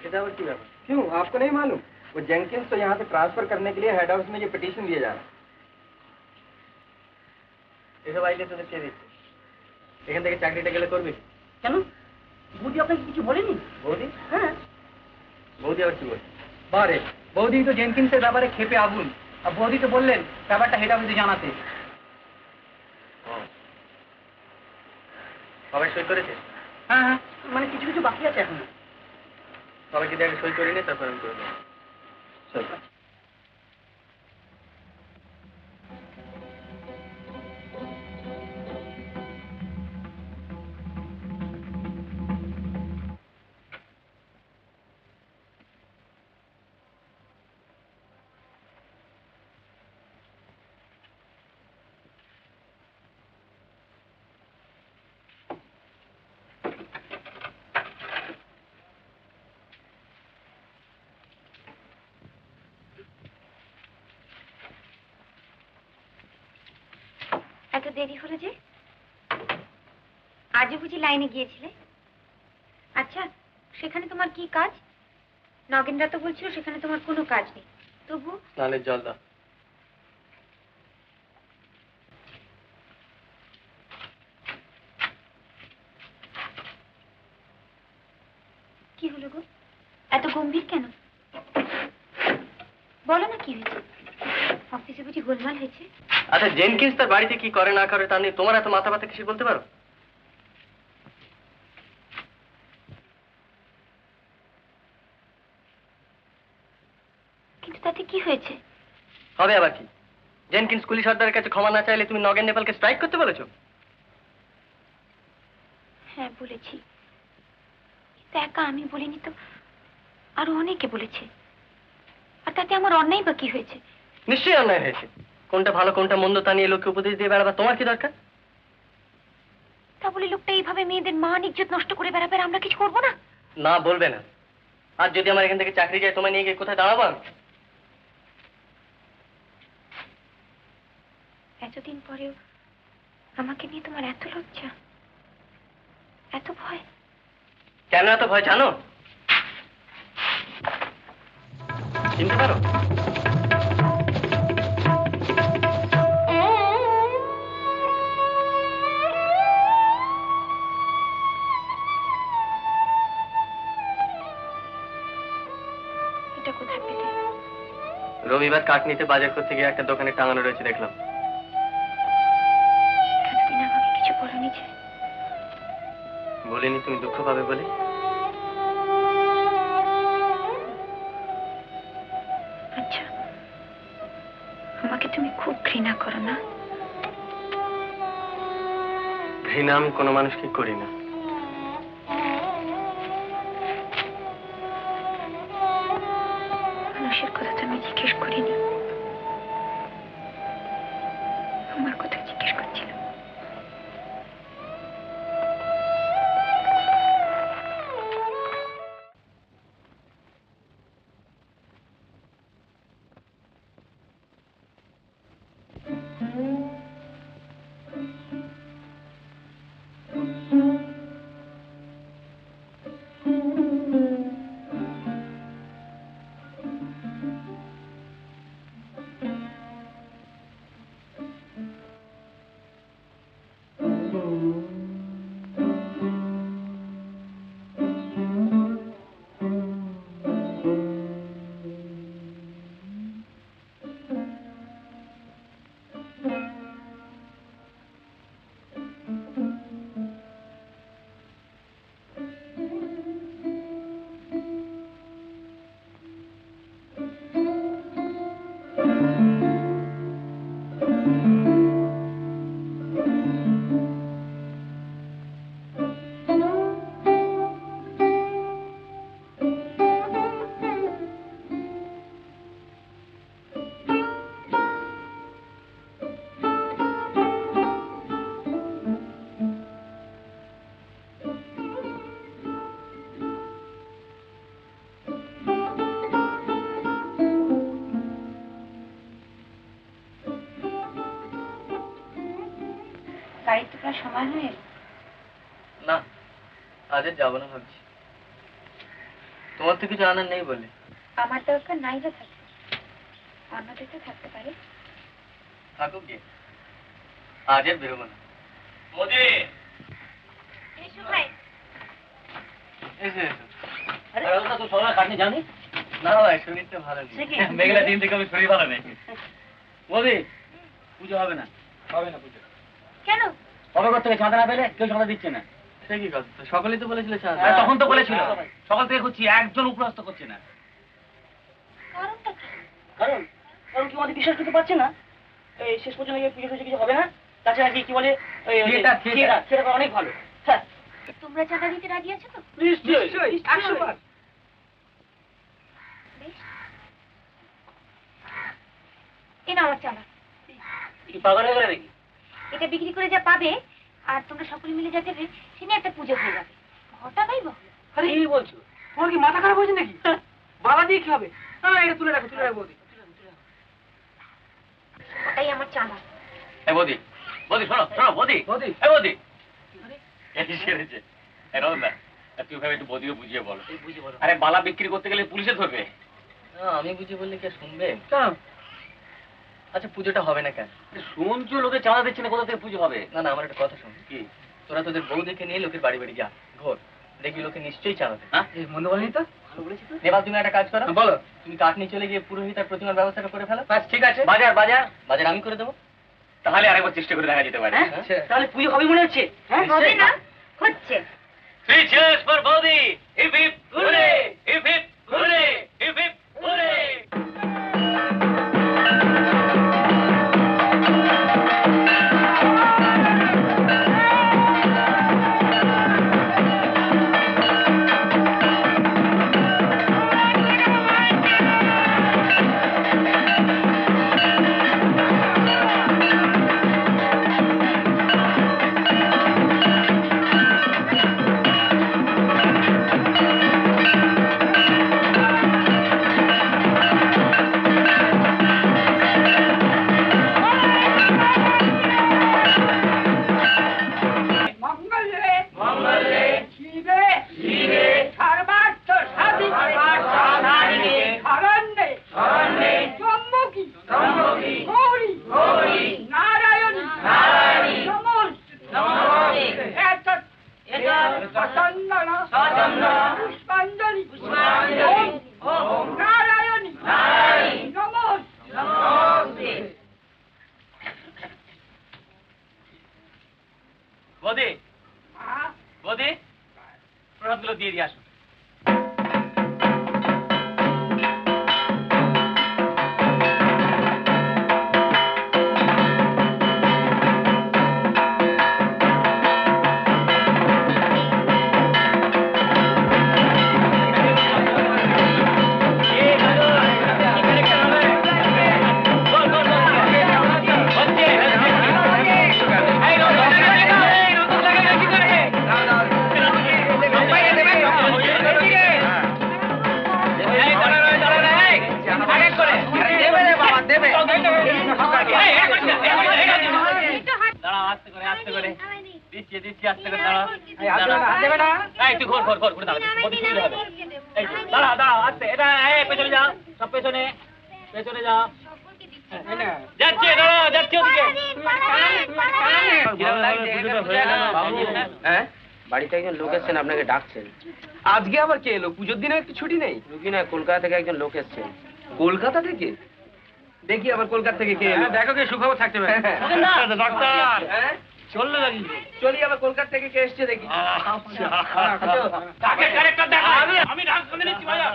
এটা আবার কি ব্যাপার? क्यों, आपको नहीं मालूम? वो जेंकिंस तो यहाँ से ट्रांसफर करने के लिए हेड हाउस में ये पिटीशन दिया जा रहा है। এসব আইলে তোদের কে দিচ্ছে? এখান থেকে চাকরিটা গেলে করবি? কেন, বৌদি আপনাকে কিছু বলেনি? বৌদি? হ্যাঁ। বৌদি আবার কি বলছে? বারে, বৌদি তো জেনকিন্সের ব্যাপারে ক্ষেপে আগুন, আর বৌদি তো বললেন ব্যাপারটা হেড অফিসে জানাতে। সবাই সই করেছে? হ্যাঁ হ্যাঁ, মানে কিছু কিছু বাকি আছে এখন। সবাইকে দিয়ে আগে সই করে নিয়ে তারপর আমি করে দেবো। সই। দেরি হলো যে? আজও বুঝি লাইনে গিয়েছিলে? আচ্ছা, সেখানে তোমার কি কাজ? নগেনরা তো বলছিল সেখানে তোমার কোনো কাজ নেই, তবু স্নানের জল দাও। কি হলো গো, এত গম্ভীর কেন? বলো না কি হয়েছে? অফিসে বুঝি গোলমাল হয়েছে? আচ্ছা, জেনকিন্স তার বাড়িতে কি করে না করে তা নিয়ে তোমার এত মাথা ব্যথা কিছু বলতে পারো? কিন্তু তাতে কি হয়েছে? হবে আবার কি? জেনকিন্স কুলি সর্দারের কাছে ক্ষমা না চাইলে তুমি নগেন নেপালকে স্ট্রাইক করতে বলেছো? হ্যাঁ বলেছি, কিন্তু একা আমি বলিনি তো, আরো অনেকে বলেছে। আর তাতে আমার অন্যায় বা কি হয়েছে? নিশ্চয়ই অন্যায় হয়েছে। কোনটা ভালো কোনটা মন্দ তা নিয়ে লোককে উপদেশ দিয়ে বেড়াবা তোমার কি দরকার? তা বলে লোকটা এইভাবে মেয়েদের মান ইজ্জত নষ্ট করে বেড়াবে, আর আমরা কিছু করবো না? না, বলবে না। আর যদি আমার এখান থেকে চাকরি যায়, তোমায় নিয়ে গিয়ে কোথায় দাঁড়াবো আমি? এতদিন পরেও আমাকে নিয়ে তোমার এত লজ্জা, এত ভয়? কেন এত ভয় জানো? চিনতে পারো? এটা কোথায় পেলে? রবিবার কাঠ নিতে বাজার করতে গিয়ে একটা দোকানে টাঙানো রয়েছে দেখলাম। এতদিন আমাকে কিছু বলোনি যে? বলিনি তুমি দুঃখ পাবে বলে। আচ্ছা, আমাকে তুমি খুব ঘৃণা করো না? ঘৃণা আমি কোনো মানুষকে করি না। মানুষের কথা তো আমি জিজ্ঞেস করিনি, আমার কথা জিজ্ঞেস করছিলাম। গাড়ির তো প্রায় সময় হয়ে এলো। না, আজ আর যাবো না ভাবছি। তোমার তো কিছু আনার নেই বলে। আমার দরকার নাই বা থাকে, অন্যদের তো থাকতে পারে। থাকুক গিয়ে, আজ আর বেরোবো না। মোদি, এসো ভাই। এসো এসো। আরে ওটা তো সবাই কাটনি জানি না ভাই, শরীরটা ভালো নেই। মেঘলা দিন থেকে আমি শরীর ভালো নেই। মোদি, পুজো হবে না। হবে না পুজো। কেন? অবগত থেকে চাঁদা না পেলে কেউ চাঁদা দিচ্ছে না। সে কি কথা? সকলেই তো বলেছিল চাঁদা। হ্যাঁ, তখন তো বলেছিল। সকাল থেকে খুঁজছি, একজন উপরস্ত করছে না। কারণটা কি? কারণ কারণ কি আমাদের বিশ্বাস করতে পারছে না? এই শেষ পর্যন্ত গিয়ে পুজো কিছু হবে না। তাছাড়া কি বলে সেটা অনেক ভালো। হ্যাঁ, তোমরা চাঁদা দিতে রাজি আছো তো? নিশ্চয়ই 100 বার। এ না আমার চাঁদা। কি পাগল হয়ে গেলে নাকি? এটা বিক্রি করে যা পাবে আর তোমরা সকলে মিলে যা দেবে, সে নিয়ে একটা পুজো হয়ে যাবে। ঘরটা পাইব। আরে কি বলছো? তোমার কি মাথা খারাপ হয়েছে নাকি? বাবা দিয়ে কি হবে? হ্যাঁ, এটা তুলে রাখো বৌদি। ওটাই আমার চাঁদা। হ্যাঁ বৌদি, বৌদি শোনো শোনো বৌদি বৌদি এ বৌদি এই সেরেছে রতনদা তুই ভাবে একটু বৌদিকে বুঝিয়ে বলো আরে বালা বিক্রি করতে গেলে পুলিশে ধরবে। আমি বুঝিয়ে বললে কে শুনবে? আচ্ছা পুজোটা হবে না কেন? শুনছো লোকে চাঁদা দিচ্ছে না, কোথা থেকে পুজো হবে? না না, আমার একটা কথা শোন। কি? তোরা তোদের বউ দেখে নিয়ে লোকের বাড়ি বাড়ি যা, ঘোর, দেখবি লোকে নিশ্চয়ই চাঁদা দেবে। হ্যাঁ মনে বলিনি তো? এবার তুমি একটা কাজ করো, বলো তুমি কাঠ নিয়ে চলে গিয়ে পুরোহিত আর প্রতিমার ব্যবস্থাটা করে ফেলো। ঠিক আছে। বাজার বাজার বাজার আমি করে দেবো। তাহলে আরেকবার চেষ্টা করে দেখা যেতে পারে। তাহলে পুজো হবে মনে হচ্ছে। হ্যাঁ হবে না, হচ্ছে। Three cheers for Bodhi! Hip hip hooray! Hip hip hooray! Hip hip hooray! Bodhi! Bodhi! প্রসাদগুলো দিয়ে দিয়ে আসো। বাড়িতে একজন লোক এসছেন, আপনাকে ডাকছেন। আজকে আবার কে এলো? পুজোর দিনে একটু ছুটি নেই? রুগী না, কলকাতা থেকে একজন লোক এসছেন। কলকাতা থেকে? দেখি আবার কলকাতা থেকে কে এলো। দেখো কে সুখবর থাকতে পারে। ডাক্তার চললো নাকি? চলি আবার কলকাতা থেকে কে এসছে দেখি। আমি ডাক শুনে নিচ্ছি ভাইয়া।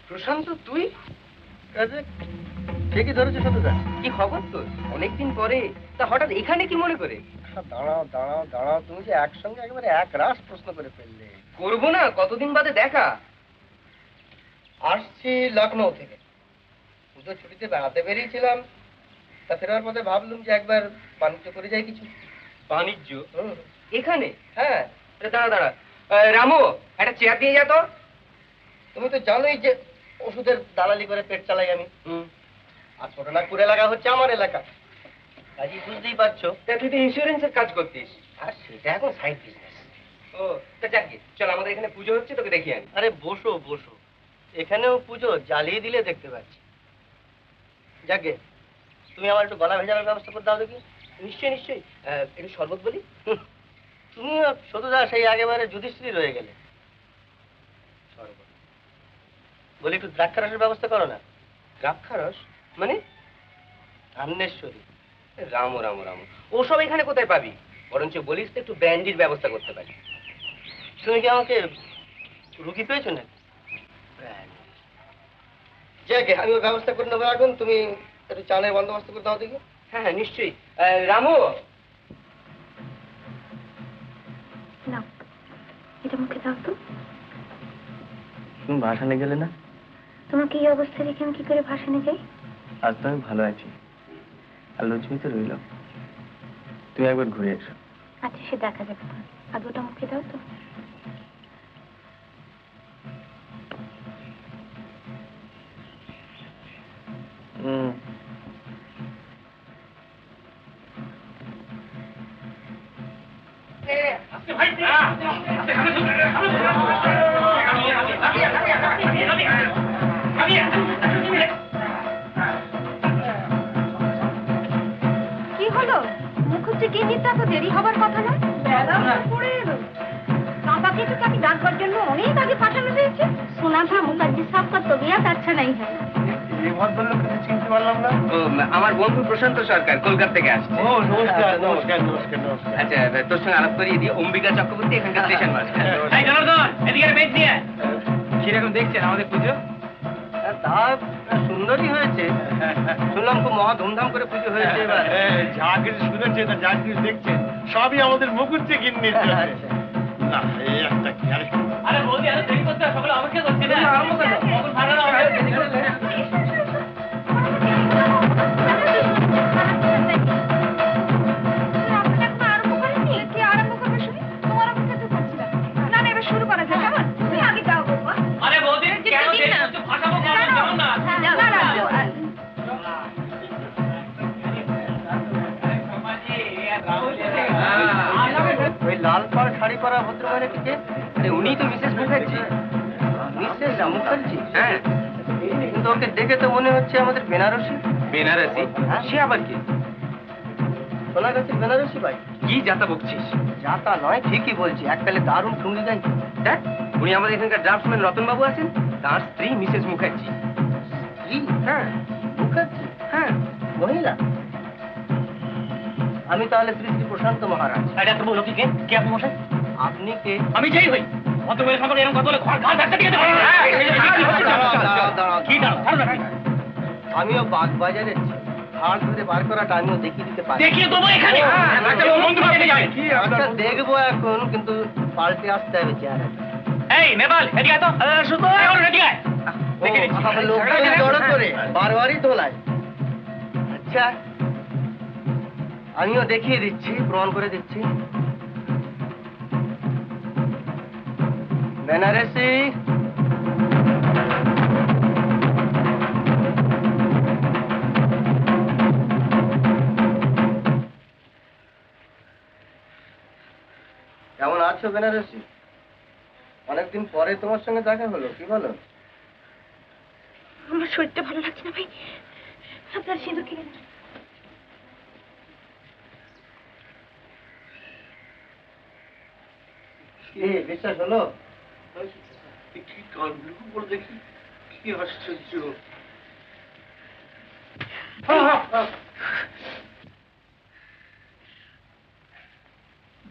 প্রশান্ত তুই? ঠিকই ধরেছো সত্যতা। কি খবর তোর? অনেকদিন পরে, তা হঠাৎ এখানে কি মনে করে? দাঁড়াও দাঁড়াও দাঁড়াও, তুমি যে একসঙ্গে একেবারে এক রাস প্রশ্ন করে ফেললে। করবো না, কতদিন বাদে দেখা। আসছি লখনৌ থেকে, পুজোর ছুটিতে বেড়াতে বেরিয়েছিলাম, তা ফেরার পথে ভাবলুম যে একবার বাণিজ্য করে যাই কিছু। বাণিজ্য? এখানে? হ্যাঁ। দাঁড়া দাঁড়া, রামু একটা চেয়ার দিয়ে যা তো। তুমি তো জানোই যে ওষুধের দালালি করে পেট চালাই আমি। আর ছোটনাগপুর এলাকা হচ্ছে আমার এলাকা, কাজী বুঝতেই পারছো। তুই তো ইন্স্যুরেন্সের কাজ করতিস। আর সেটা এখন সাইড বিজনেস। ও তা যাক গে, চল আমাদের এখানে পুজো হচ্ছে, তোকে দেখি আনি। আরে বসো বসো, এখানেও পুজো, জ্বালিয়ে দিলে দেখতে পাচ্ছি। যাকে তুমি আমার একটু গলা ভেজানোর ব্যবস্থা করে দাও দেখি। নিশ্চয়ই নিশ্চয়ই, একটু শরবত বলি। তুমি সতুদা সেই একেবারে যুধিষ্ঠির রয়ে গেলে। শরবত বলি, একটু দ্রাক্ষারসের ব্যবস্থা করো না। দ্রাক্ষারস মানে? ধান্যেশ্বরী। রাম রাম রাম, ওসব এখানে কোথায় পাবি? বরঞ্চ বলিস তো একটু ব্র্যান্ডির ব্যবস্থা করতে পারি। তুমি কি আমাকে রুগী পেয়েছো না? যাকে আমি ওর ব্যবস্থা করে নেবো, এখন তুমি একটু চালের বন্দোবস্ত করে দাও দেখি। হ্যাঁ হ্যাঁ নিশ্চয়ই। রামু, নাও এটা মুখে দাও তো। তুমি ভাসানে গেলে না? তোমাকে এই অবস্থা রেখে আমি কি করে ভাসানে যাই? আজ তো আমি ভালো আছি, আর লক্ষ্মী তো রইল। তুই একবার ঘুরে এসো। আচ্ছা, সে দেখা যাবে। আগে ওটা মুখে দাও তো। কি হলো? মুখুজ্জি গিন্নিটা তো দেরি হবার কথা না? বেলা পড়ে এলো। কাঁপাকে তো তাকে ডাকবার জন্য অনেক আগে পাঠানো হয়েছে। सुना था मुखर्जी साहब का तबीयत अच्छा नहीं है। এই ভদ্রলোককে চিনতে পারলাম না। আমার বন্ধু প্রশান্ত সরকার কলকাতা থেকে আসছে। ও নমস্কার নমস্কার নমস্কার নমস্কার। আচ্ছা, তোর সঙ্গে আলাপ করিয়ে দিই, অম্বিকা চক্রবর্তী এখানকার স্টেশন মাস্টার। এই জনার্দন, এদিকে বেঞ্চ নিয়ে আয়। কিরকম দেখছেন আমাদের পুজো? তা সুন্দরই হয়েছে, শুনলাম খুব মহা ধুমধাম করে পুজো হয়েছে এবার। যা কিছু শুনেছে না যা কিছু দেখছেন সবই আমাদের মুকুজ্জি গিন্নির না এই একটা কি আরে আরে বৌদি, আরে দেরি করতে হবে, সকলে অপেক্ষা করছে না। আরম্ভ করো, মগন ফাটানো হবে। কি আরম্ভ করবে শুনি? তোমার অপেক্ষা তো করছিলাম। না না, এবার শুরু করা যাক। কেমন? তুমি আগে যাও বাবা। আরে বৌদি, কেন দেরি করছো? ফাটাবো কেন? যাও না। ওই লাল পাড় শাড়ি পরা ভদ্রমহিলাকে কে? উনি তো মিসেস মুখার্জি। মিসেস মুখার্জি? হ্যাঁ, কিন্তু ওকে দেখে তো মনে হচ্ছে আমাদের বেনারসি। বেনারসি? সে আবার কি? শোনা গেছে বেনারসি ভাই। কি যাতা বকছিস? যাতা নয়, ঠিকই বলছি। এককালে দারুণ ঠুংরি গাই। দেখ, উনি আমাদের এখানকার ড্রাফটসম্যান রতনবাবু আছেন, তার স্ত্রী মিসেস মুখার্জি। স্ত্রী? হ্যাঁ, মুখার্জি। হ্যাঁ, মহিলা। আমি তাহলে শ্রী শ্রী প্রশান্ত মহারাজ। এটা তো বলো, কে কে আপনি মশাই? আপনি কে? আমি যেই হই অত বলে সকলে এরকম কথা বলে ঘর ঘর ধাক্কা দিয়ে দেবো। কি দাও? আমিও বাগবাজারের হাড় ধরে বার করাটা আমিও দেখিয়ে দিতে পারি। দেখিয়ে দেবো এখানে। আচ্ছা, দেখবো এখন, কিন্তু পাল্টে আসতে হবে চেহারা। এই নেপাল, এদিকে আয় তো। শুধু এদিকে আয়। লোকজন জড়ো করে বারবারই তোলায়। আচ্ছা, আমিও দেখিয়ে দিচ্ছি, প্রমাণ করে দিচ্ছি। বেনারসি। কেমন আছো বেনারসি? অনেকদিন পরে তোমার সঙ্গে দেখা হলো, কি বলো? আমার শরীরটা ভালো লাগছে না ভাই, আপনার সিঁদুর কিনে দিন। বিশ্বাস হলো? কি কাণ্ডগুলো বলে দেখি, কি আশ্চর্য।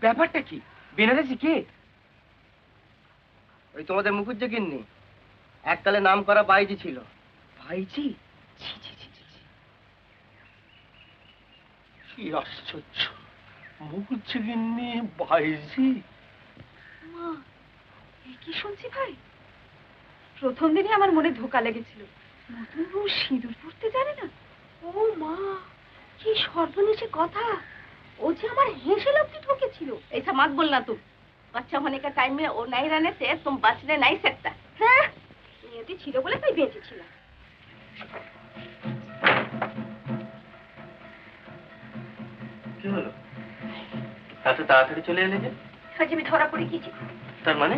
ব্যাপারটা কি? বেনারসি কে? ওই তোমাদের মুখুজ্জি গিন্নি, এককালে নাম করা বাইজি ছিল। ভাইজি? কি আশ্চর্য, মুখুজ্জি গিন্নি ভাইজি। মা, এ কি শুনছি ভাই? প্রথম দিনই আমার মনে ধোকা লেগেছিল, নতুন বউ সিঁদুর পরতে জানে না। ও মা, কি সর্বনেশে কথা! ও যে আমার হেসে লক্ষ্মী ঠকেছিল। ऐसा मत बोलना तुम। बच्चा होने का टाइम में वो नहीं रहने से तुम बचने नहीं सकता। हाँ? নিয়তি ছিল বলে তাই বেঁচেছিলাম। কি হলো? এত তাড়াতাড়ি চলে এলে যে? আজ আমি ধরা পড়ে গিয়েছি। তার মানে?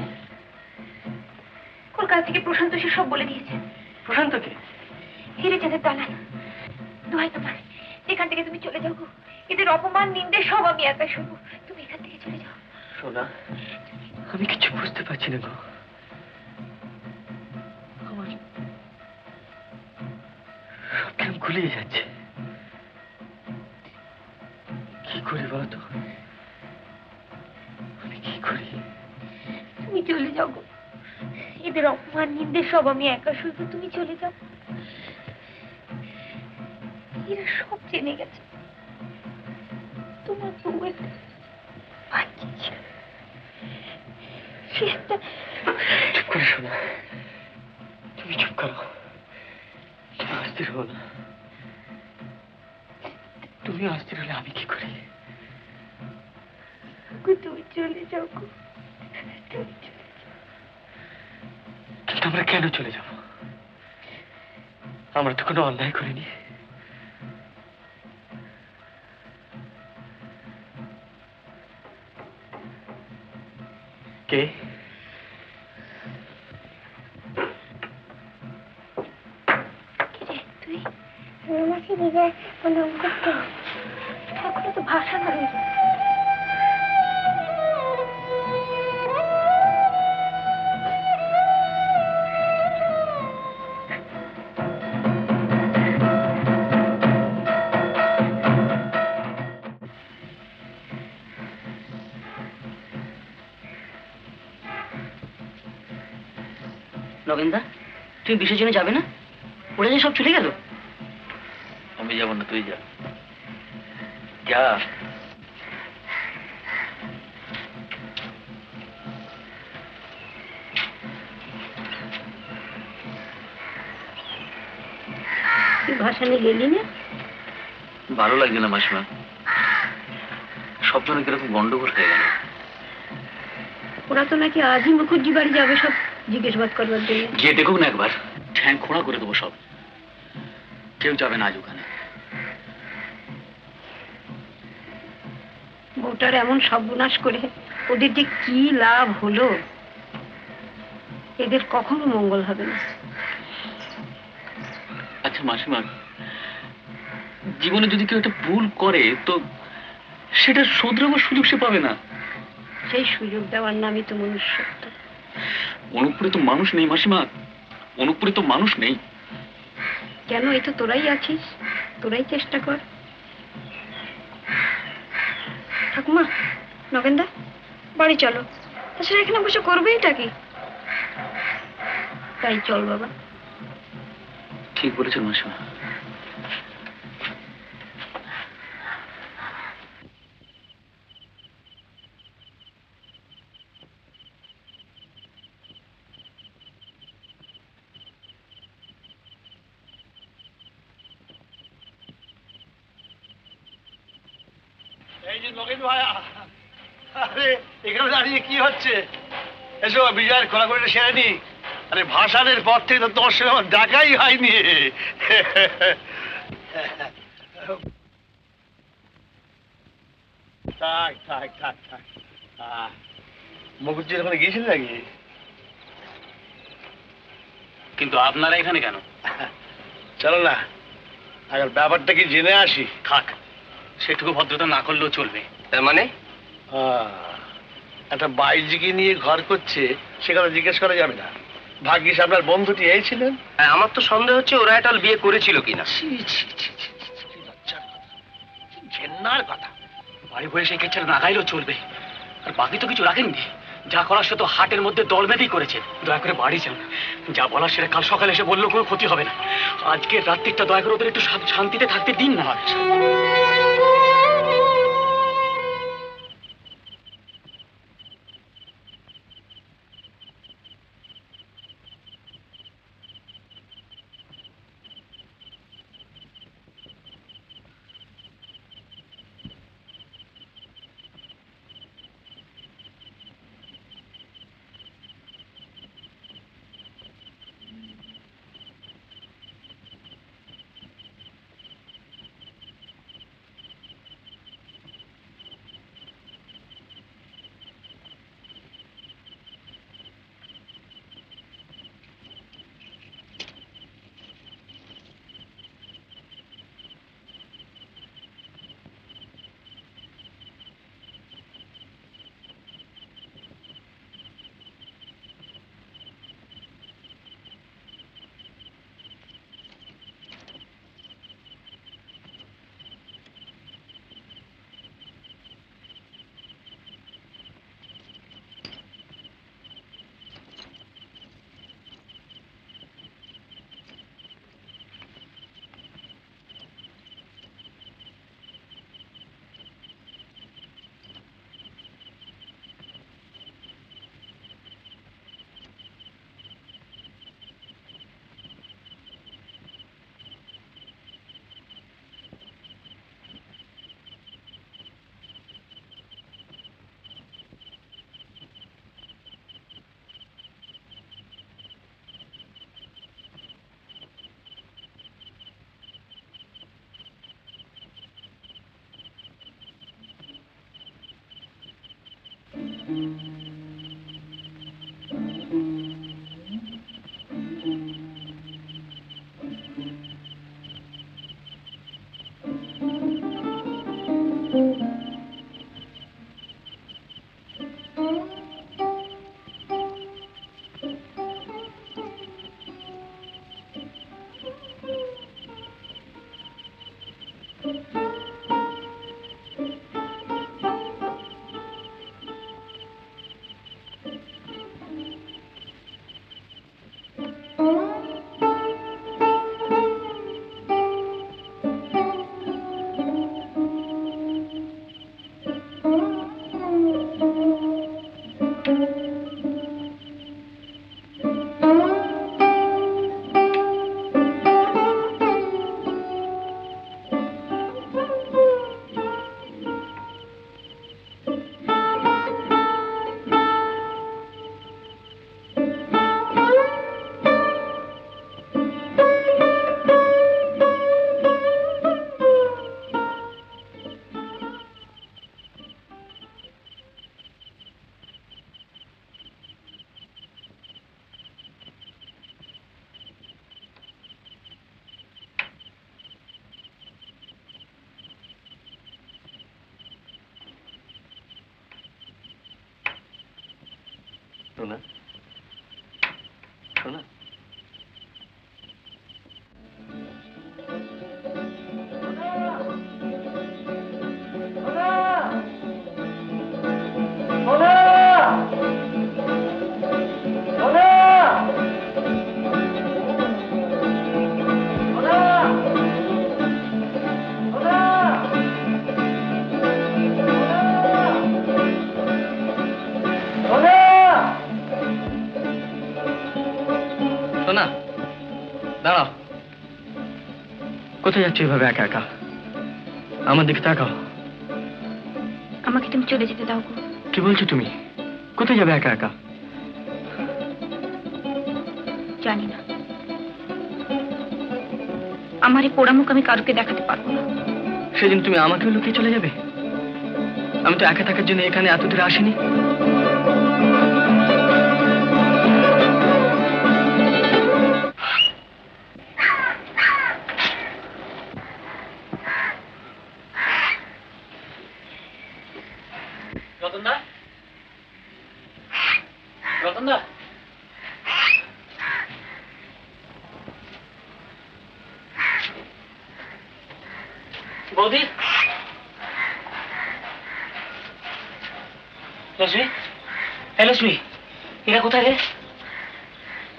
কলকাতা থেকে প্রশান্ত সে সব বলে দিয়েছে। প্রশান্ত কে? হিরে চাঁদের দালাল। দোহাই তোমার, এখান থেকে তুমি চলে যাও গো। এদের অপমান নিন্দে সব আমি একা শুনবো। তুমি এখান থেকে চলে যাও। সোনা, আমি কিছু বুঝতে পারছি না গো। আমার সব কেমন গুলিয়ে যাচ্ছে। কি করি বলতো? আমি কি করি? তুমি চলে যাও গো। এদের অপমান নিন্দে সব আমি একা শুনবো। তুমি চলে যাও। এরা সব জেনে গেছে তোমার বউ একটা বাচ্চা ছিল। সে একটা চুপ করে শোনা, তুমি চুপ করো, তুমি অস্থির হো না। তুমি অস্থির হলে আমি কি করি? তুমি চলে যাও। কিন্তু আমরা কেন চলে যাব? আমরা তো কোনো অন্যায় করিনি। কে? মাসি বিজয় প্রণাম করতে ঠাকুর তো ভাষা নাই। নগেনদা, তুমি বিসর্জনে যাবে না? ওরা যে সব চলে গেল। আমি যাবো না, তুই যা। যা। ভাসানে গেলি না? ভালো লাগছে না মাসিমা, সব জন্য কিরকম গন্ডগোল হয়ে গেল। ওরা তো নাকি আজই মুখুজ্জি বাড়ি যাবে সব জিজ্ঞেসবাদ করবার জন্য। গিয়ে দেখুক না একবার, ঠ্যাং খোঁড়া করে দেবো সব। কেউ যাবে না আজ ওখানে। বউটার এমন সর্বনাশ করে ওদের যে কি লাভ হলো, এদের কখনো মঙ্গল হবে না। আচ্ছা মাসিমা, জীবনে যদি কেউ একটা ভুল করে তো সেটা শোধরাবার সুযোগ সে পাবে না। সেই সুযোগ দেওয়ার নামই তো মনুষ্যত্ব। অনুপুরে তো মানুষ নেই মাসিমা, অনুপুরে তো মানুষ নেই। কেন? এই তো তোরাই আছিস, তোরাই চেষ্টা কর। ঠাকুমা, নগেনদা, বাড়ি চলো। তাছাড়া এখানে বসে করবেইটা কি? তাই চল বাবা। ঠিক বলেছেন মাসিমা। এই যে নগেন ভাইয়া, আরে এখানে দাঁড়িয়ে কি হচ্ছে? এসো বিজয়ের খোলাখুলিটা সেরে নি। আরে ভাসানের পর থেকে তো তোমার সঙ্গে আমার দেখাই হয়নি। থাক থাক থাক থাক। মুখুজ্জির ওখানে গিয়েছিল নাকি? কিন্তু আপনারা এখানে কেন? চলো না, আগে ব্যাপারটা কি জেনে আসি। থাক, সেটুকু ভদ্রতা না করলেও চলবে। তার মানে একটা বাইজিকে নিয়ে ঘর করছে, সে কথা জিজ্ঞেস করা যাবে না। ভাগ্যিস আপনার বন্ধুটি এই ছিলেন। আমার তো সন্দেহ হচ্ছে ওরা একটা বিয়ে করেছিল কিনা। ঘেন্নার কথা। বাড়ি বয়ে সেই কেচ্ছাটা না গাইলেও চলবে, আর বাকি তো কিছু রাখেননি। যা করার সে তো হাটের মধ্যে দল বেঁধেই করেছে। দয়া করে বাড়ি যান, যা বলার সেটা কাল সকালে এসে বললেও কোনো ক্ষতি হবে না। আজকের রাত্রিটা দয়া করে ওদের একটু শান্তিতে থাকতে দিন না। সোনা সোনা সোনা দাঁড়াও কোথায় যাচ্ছ এভাবে একা একা আমার দিকে তাকাও আমাকে তুমি চলে যেতে দাও গো। কি বলছো তুমি কোথায় যাবে একা একা জানি না, আমার এই পোড়া মুখ আমি কারুকে দেখাতে পারবো না। সেদিন তুমি আমাকেও লুকিয়ে চলে যাবে? আমি তো একা থাকার জন্য এখানে এত দূরে আসিনি। রতনদা, রতনদা, বৌদি, लक्ष्मी, है लक्ष्मी, इरा कोথায় রে?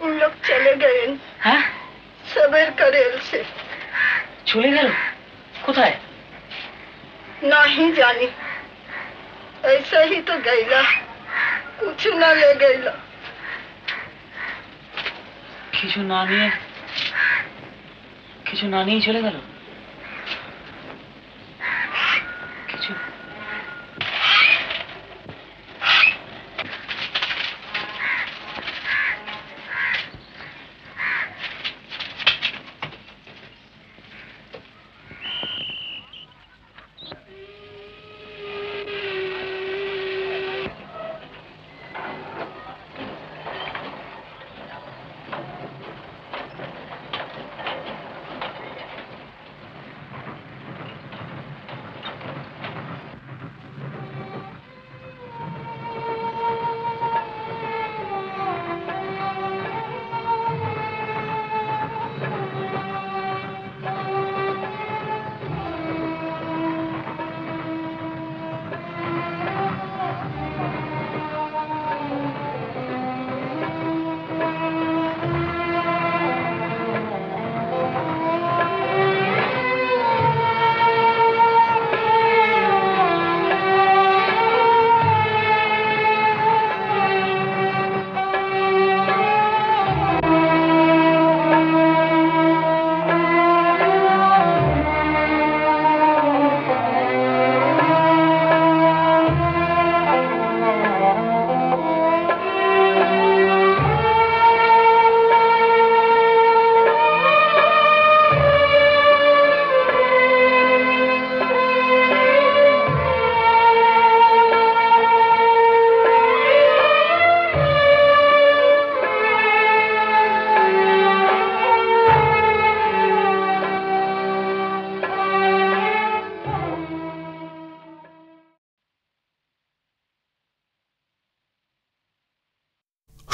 उन लोग चले गए। हाँ? सवेर करेल से। চলে গেল? কোথায়? नहीं जानी, ऐसा ही तो गईला, कुछ ना ले गईला। কিছু না নিয়ে চলে গেল? কিছু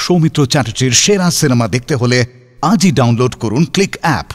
সৌমিত্র চ্যাটার্জির সেরা সিনেমা দেখতে হলে আজই ডাউনলোড করুন ক্লিক অ্যাপ।